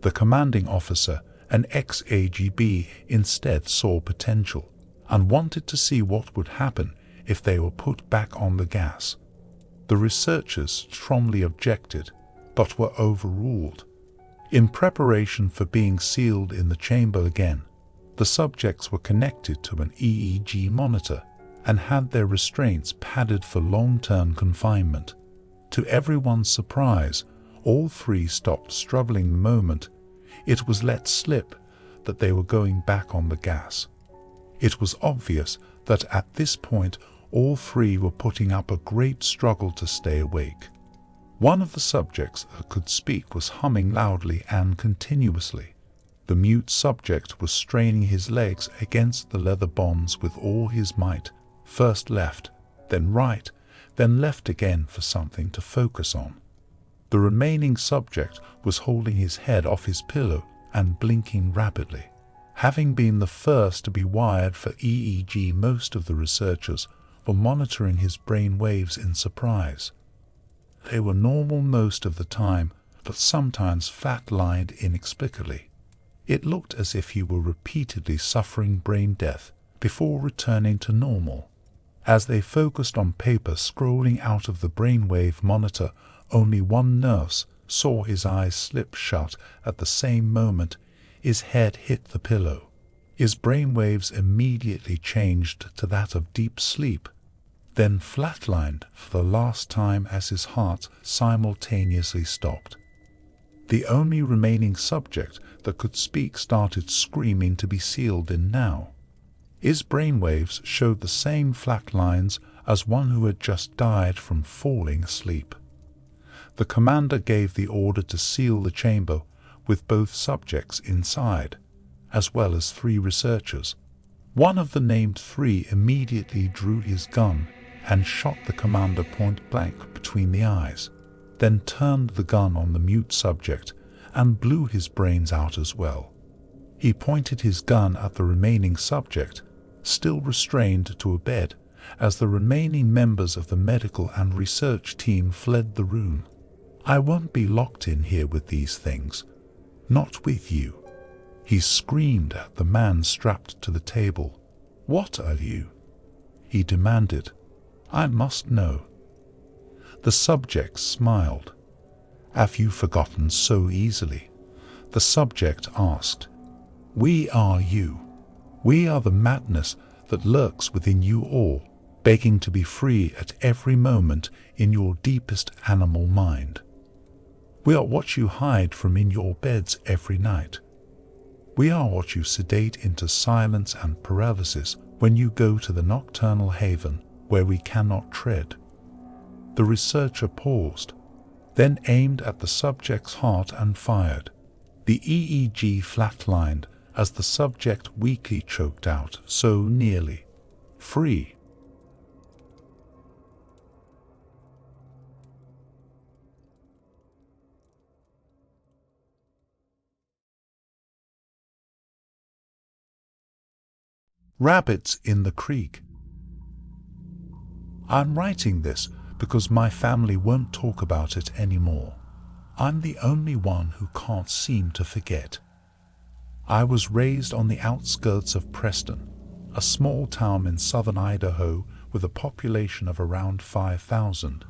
The commanding officer, an ex-AGB, instead saw potential and wanted to see what would happen if they were put back on the gas. The researchers strongly objected, but were overruled. In preparation for being sealed in the chamber again, the subjects were connected to an EEG monitor and had their restraints padded for long-term confinement. To everyone's surprise, all 3 stopped struggling the moment it was let slip that they were going back on the gas. It was obvious that at this point all 3 were putting up a great struggle to stay awake. One of the subjects that could speak was humming loudly and continuously. The mute subject was straining his legs against the leather bonds with all his might, first left, then right, then left again for something to focus on. The remaining subject was holding his head off his pillow and blinking rapidly. Having been the first to be wired for EEG, most of the researchers were monitoring his brain waves in surprise. They were normal most of the time, but sometimes flat-lined inexplicably. It looked as if he were repeatedly suffering brain death before returning to normal. As they focused on paper scrolling out of the brainwave monitor, only one nurse saw his eyes slip shut at the same moment his head hit the pillow. His brainwaves immediately changed to that of deep sleep, then flatlined for the last time as his heart simultaneously stopped. The only remaining subject that could speak started screaming to be sealed in now. His brainwaves showed the same flat lines as one who had just died from falling asleep. The commander gave the order to seal the chamber with both subjects inside, as well as 3 researchers. One of the named 3 immediately drew his gun and shot the commander point blank between the eyes, then turned the gun on the mute subject and blew his brains out as well. He pointed his gun at the remaining subject, still restrained to a bed, as the remaining members of the medical and research team fled the room. "I won't be locked in here with these things. Not with you," he screamed at the man strapped to the table. "What are you?" he demanded. "I must know." The subject smiled. "Have you forgotten so easily?" the subject asked. "We are you. We are the madness that lurks within you all, begging to be free at every moment in your deepest animal mind. We are what you hide from in your beds every night. We are what you sedate into silence and paralysis when you go to the nocturnal haven where we cannot tread." The researcher paused, then aimed at the subject's heart and fired. The EEG flatlined as the subject weakly choked out, "So nearly free." Rabbits in the creek. I'm writing this because my family won't talk about it anymore. I'm the only one who can't seem to forget. I was raised on the outskirts of Preston, a small town in southern Idaho with a population of around 5,000.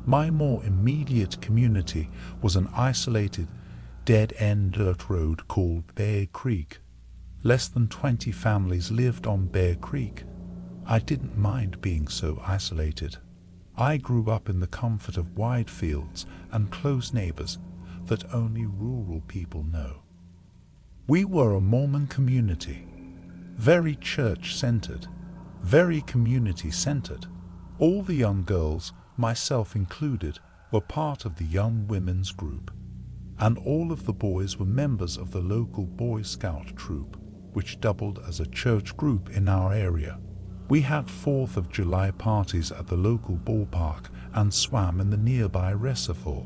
My more immediate community was an isolated, dead-end dirt road called Bear Creek. Less than 20 families lived on Bear Creek. I didn't mind being so isolated. I grew up in the comfort of wide fields and close neighbors that only rural people know. We were a Mormon community, very church-centered, very community-centered. All the young girls, myself included, were part of the young women's group, and all of the boys were members of the local Boy Scout troop, which doubled as a church group in our area. We had 4th of July parties at the local ballpark and swam in the nearby reservoir.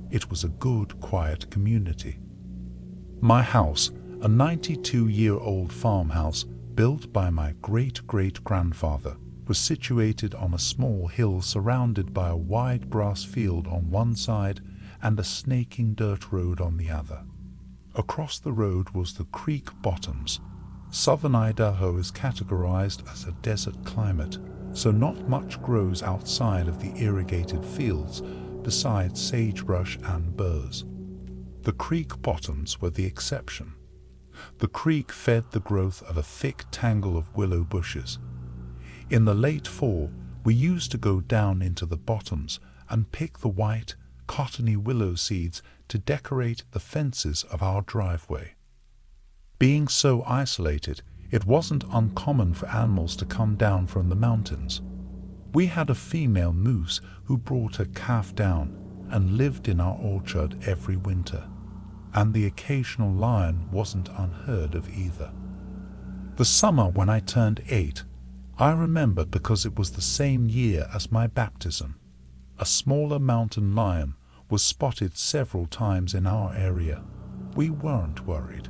It was a good, quiet community. My house, a 92-year-old farmhouse built by my great-great-grandfather, was situated on a small hill surrounded by a wide grass field on one side and a snaking dirt road on the other. Across the road was the creek bottoms. Southern Idaho is categorized as a desert climate, so not much grows outside of the irrigated fields besides sagebrush and burrs. The creek bottoms were the exception. The creek fed the growth of a thick tangle of willow bushes. In the late fall, we used to go down into the bottoms and pick the white, cottony willow seeds to decorate the fences of our driveway. Being so isolated, it wasn't uncommon for animals to come down from the mountains. We had a female moose who brought her calf down and lived in our orchard every winter, and the occasional lion wasn't unheard of either. The summer when I turned 8, I remember because it was the same year as my baptism. A smaller mountain lion was spotted several times in our area. We weren't worried.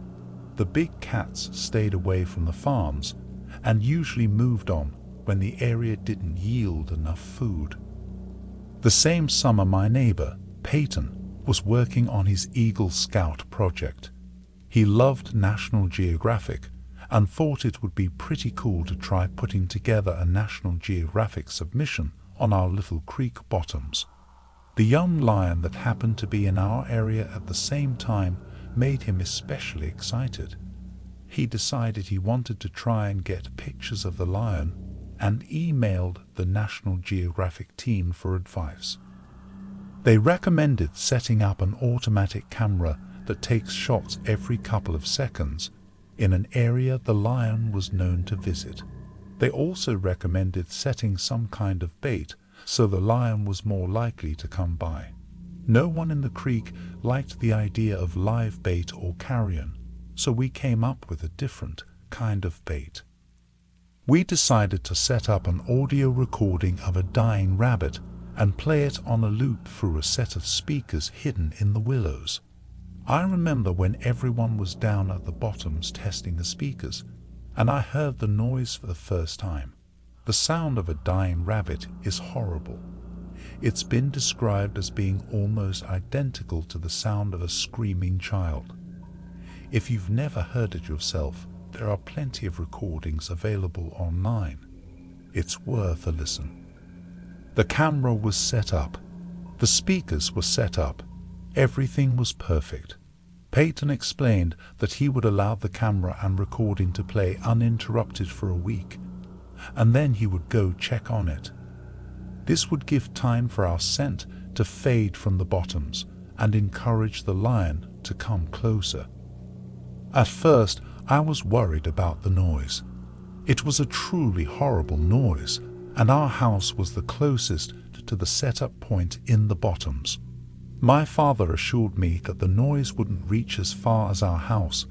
The big cats stayed away from the farms and usually moved on when the area didn't yield enough food. The same summer my neighbor, Peyton, was working on his Eagle Scout project. He loved National Geographic and thought it would be pretty cool to try putting together a National Geographic submission on our little creek bottoms. The young lion that happened to be in our area at the same time made him especially excited. He decided he wanted to try and get pictures of the lion and emailed the National Geographic team for advice. They recommended setting up an automatic camera that takes shots every couple of seconds in an area the lion was known to visit. They also recommended setting some kind of bait so the lion was more likely to come by. No one in the creek liked the idea of live bait or carrion, so we came up with a different kind of bait. We decided to set up an audio recording of a dying rabbit and play it on a loop through a set of speakers hidden in the willows. I remember when everyone was down at the bottoms testing the speakers, and I heard the noise for the first time. The sound of a dying rabbit is horrible. It's been described as being almost identical to the sound of a screaming child. If you've never heard it yourself, there are plenty of recordings available online. It's worth a listen. The camera was set up. The speakers were set up. Everything was perfect. Peyton explained that he would allow the camera and recording to play uninterrupted for a week, and then he would go check on it. This would give time for our scent to fade from the bottoms and encourage the lion to come closer. At first, I was worried about the noise. It was a truly horrible noise, and our house was the closest to the setup point in the bottoms. My father assured me that the noise wouldn't reach as far as our house,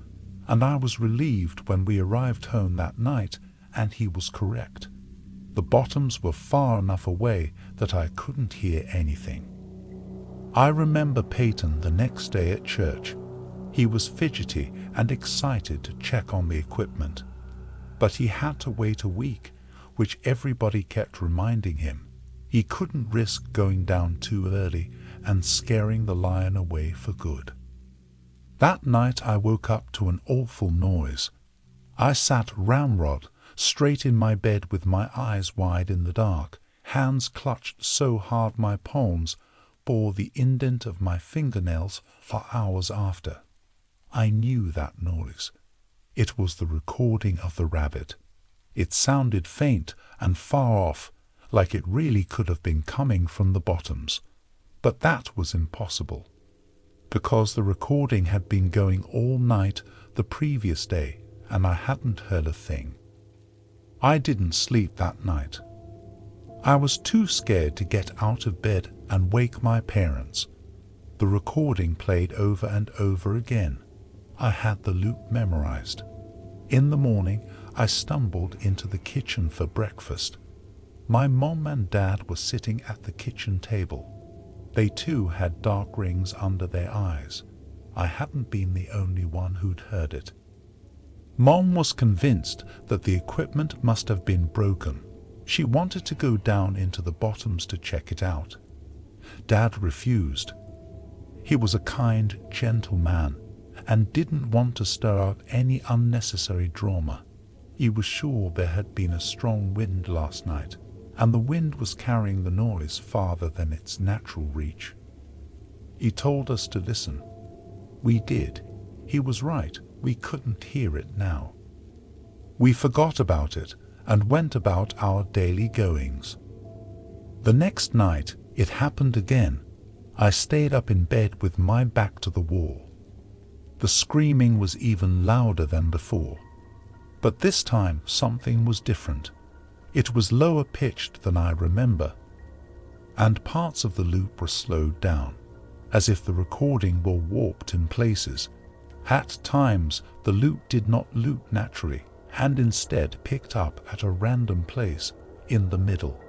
and I was relieved when we arrived home that night, and he was correct. The bottoms were far enough away that I couldn't hear anything. I remember Peyton the next day at church. He was fidgety and excited to check on the equipment, but he had to wait a week, which everybody kept reminding him. He couldn't risk going down too early and scaring the lion away for good. That night I woke up to an awful noise. I sat ramrod straight in my bed with my eyes wide in the dark, hands clutched so hard my palms bore the indent of my fingernails for hours after. I knew that noise. It was the recording of the rabbit. It sounded faint and far off, like it really could have been coming from the bottoms. But that was impossible, because the recording had been going all night the previous day and I hadn't heard a thing. I didn't sleep that night. I was too scared to get out of bed and wake my parents. The recording played over and over again. I had the loop memorized. In the morning, I stumbled into the kitchen for breakfast. My mom and dad were sitting at the kitchen table. They too had dark rings under their eyes. I hadn't been the only one who'd heard it. Mom was convinced that the equipment must have been broken. She wanted to go down into the bottoms to check it out. Dad refused. He was a kind, gentle man and didn't want to stir up any unnecessary drama. He was sure there had been a strong wind last night, and the wind was carrying the noise farther than its natural reach. He told us to listen. We did. He was right. We couldn't hear it now. We forgot about it and went about our daily goings. The next night, it happened again. I stayed up in bed with my back to the wall. The screaming was even louder than before. But this time, something was different. It was lower pitched than I remember, and parts of the loop were slowed down, as if the recording were warped in places. At times, the loop did not loop naturally, and instead picked up at a random place in the middle.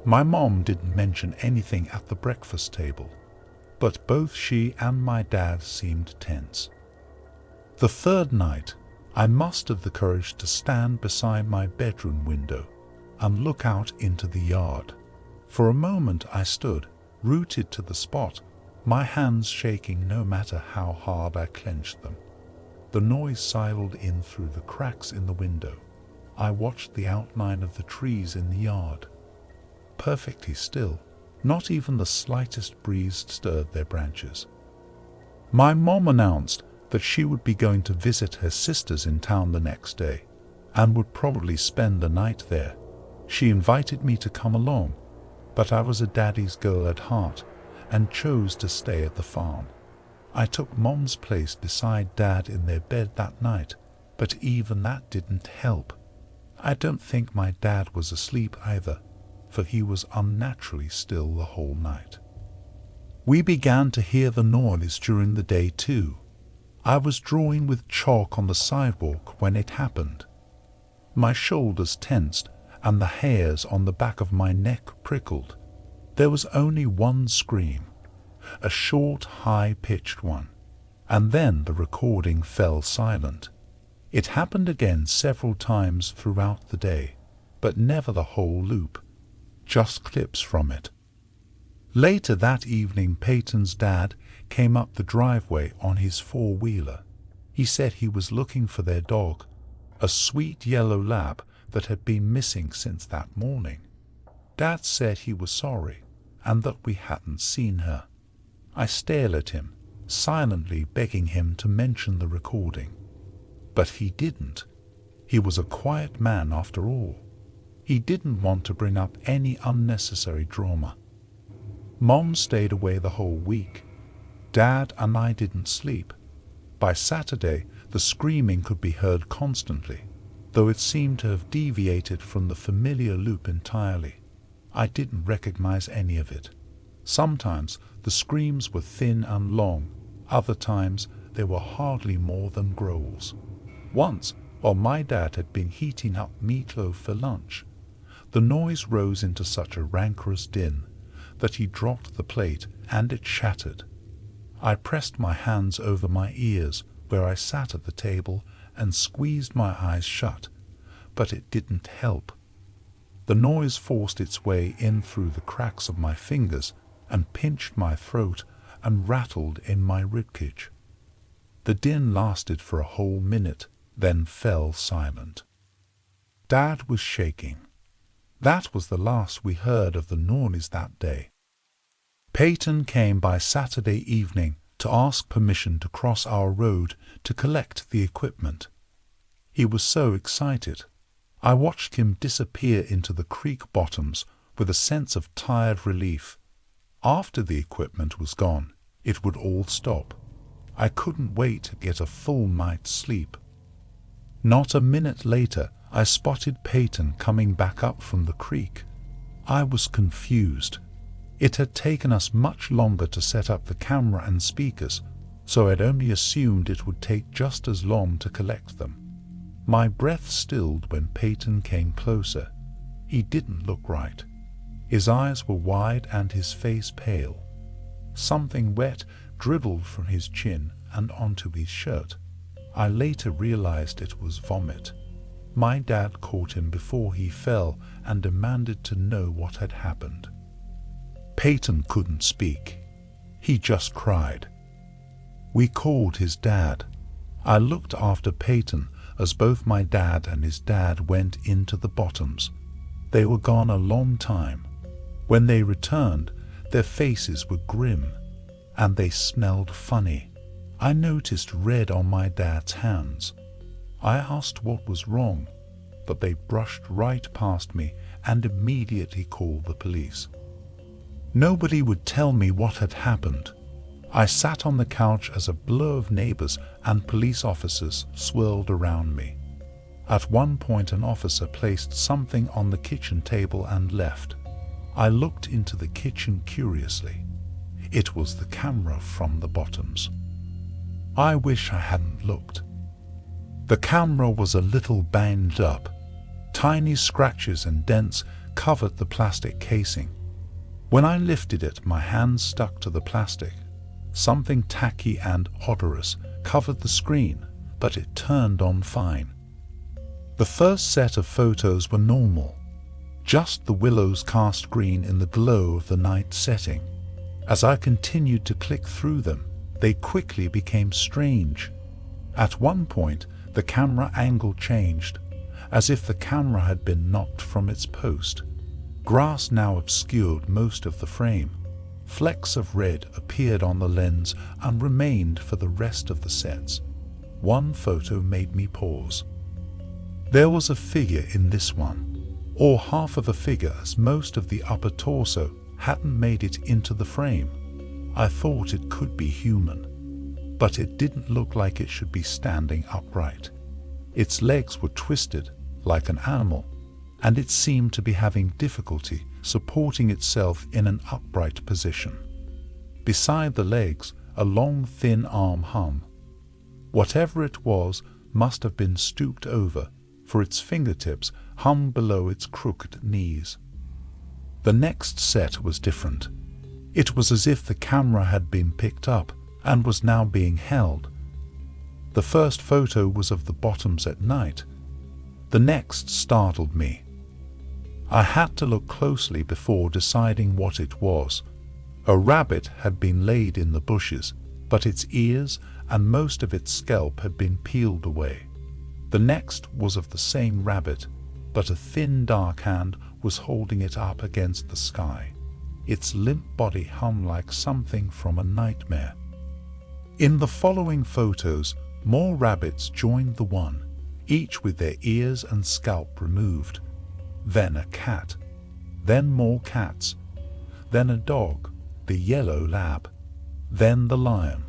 My mom didn't mention anything at the breakfast table, but both she and my dad seemed tense. The third night, I mustered the courage to stand beside my bedroom window and look out into the yard. For a moment I stood, rooted to the spot, my hands shaking no matter how hard I clenched them. The noise sidled in through the cracks in the window. I watched the outline of the trees in the yard. Perfectly still, not even the slightest breeze stirred their branches. My mom announced that she would be going to visit her sisters in town the next day, and would probably spend the night there. She invited me to come along, but I was a daddy's girl at heart, and chose to stay at the farm. I took Mom's place beside Dad in their bed that night, but even that didn't help. I don't think my dad was asleep either, for he was unnaturally still the whole night. We began to hear the noise during the day too. I was drawing with chalk on the sidewalk when it happened. My shoulders tensed and the hairs on the back of my neck prickled. There was only one scream, a short, high-pitched one, and then the recording fell silent. It happened again several times throughout the day, but never the whole loop, just clips from it. Later that evening, Peyton's dad came up the driveway on his four-wheeler. He said he was looking for their dog, a sweet yellow lab that had been missing since that morning. Dad said he was sorry and that we hadn't seen her. I stared at him, silently begging him to mention the recording. But he didn't. He was a quiet man after all. He didn't want to bring up any unnecessary drama. Mom stayed away the whole week. Dad and I didn't sleep. By Saturday, the screaming could be heard constantly, though it seemed to have deviated from the familiar loop entirely. I didn't recognize any of it. Sometimes the screams were thin and long, other times they were hardly more than growls. Once, while my dad had been heating up meatloaf for lunch, the noise rose into such a rancorous din that he dropped the plate and it shattered. I pressed my hands over my ears where I sat at the table and squeezed my eyes shut, but it didn't help. The noise forced its way in through the cracks of my fingers and pinched my throat and rattled in my ribcage. The din lasted for a whole minute, then fell silent. Dad was shaking. That was the last we heard of the noise that day. Peyton came by Saturday evening to ask permission to cross our road to collect the equipment. He was so excited. I watched him disappear into the creek bottoms with a sense of tired relief. After the equipment was gone, it would all stop. I couldn't wait to get a full night's sleep. Not a minute later, I spotted Peyton coming back up from the creek. I was confused. It had taken us much longer to set up the camera and speakers, so I'd only assumed it would take just as long to collect them. My breath stilled when Peyton came closer. He didn't look right. His eyes were wide and his face pale. Something wet dribbled from his chin and onto his shirt. I later realized it was vomit. My dad caught him before he fell and demanded to know what had happened. Peyton couldn't speak. He just cried. We called his dad. I looked after Peyton as both my dad and his dad went into the bottoms. They were gone a long time. When they returned, their faces were grim, and they smelled funny. I noticed red on my dad's hands. I asked what was wrong, but they brushed right past me and immediately called the police. Nobody would tell me what had happened. I sat on the couch as a blur of neighbors and police officers swirled around me. At one point, an officer placed something on the kitchen table and left. I looked into the kitchen curiously. It was the camera from the bottoms. I wish I hadn't looked. The camera was a little banged up. Tiny scratches and dents covered the plastic casing. When I lifted it, my hand stuck to the plastic. Something tacky and odorous covered the screen, but it turned on fine. The first set of photos were normal. Just the willows cast green in the glow of the night setting. As I continued to click through them, they quickly became strange. At one point, the camera angle changed, as if the camera had been knocked from its post. Grass now obscured most of the frame. Flecks of red appeared on the lens and remained for the rest of the sets. One photo made me pause. There was a figure in this one, or half of a figure, as most of the upper torso hadn't made it into the frame. I thought it could be human, but it didn't look like it should be standing upright. Its legs were twisted like an animal, and it seemed to be having difficulty supporting itself in an upright position. Beside the legs, a long thin arm hung. Whatever it was must have been stooped over, for its fingertips hung below its crooked knees. The next set was different. It was as if the camera had been picked up and was now being held. The first photo was of the bottoms at night. The next startled me. I had to look closely before deciding what it was. A rabbit had been laid in the bushes, but its ears and most of its scalp had been peeled away. The next was of the same rabbit, but a thin dark hand was holding it up against the sky. Its limp body hung like something from a nightmare. In the following photos, more rabbits joined the one, each with their ears and scalp removed. Then a cat, then more cats, then a dog, the yellow lab, then the lion.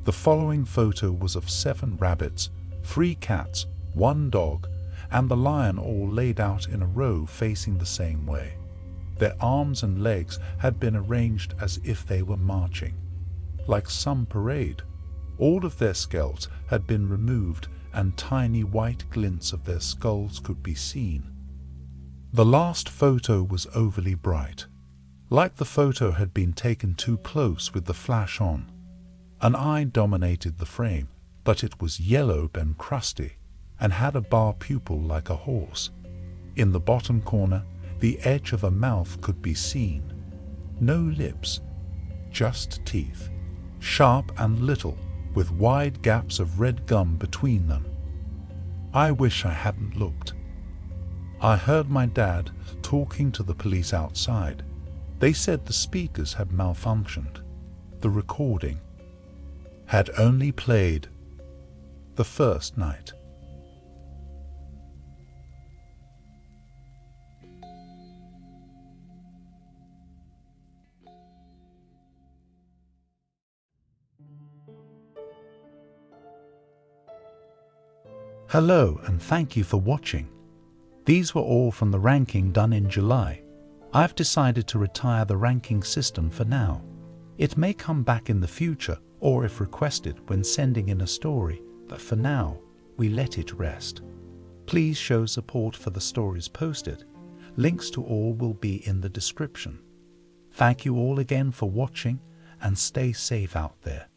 The following photo was of 7 rabbits, 3 cats, 1 dog, and the lion, all laid out in a row facing the same way. Their arms and legs had been arranged as if they were marching, like some parade. All of their scalps had been removed and tiny white glints of their skulls could be seen. The last photo was overly bright, like the photo had been taken too close with the flash on. An eye dominated the frame, but it was yellow and crusty, and had a bar pupil like a horse. In the bottom corner, the edge of a mouth could be seen. No lips, just teeth, sharp and little, with wide gaps of red gum between them. I wish I hadn't looked. I heard my dad talking to the police outside. They said the speakers had malfunctioned. The recording had only played the first night. Hello and thank you for watching. These were all from the ranking done in July. I've decided to retire the ranking system for now. It may come back in the future or if requested when sending in a story, but for now, we let it rest. Please show support for the stories posted. Links to all will be in the description. Thank you all again for watching, and stay safe out there.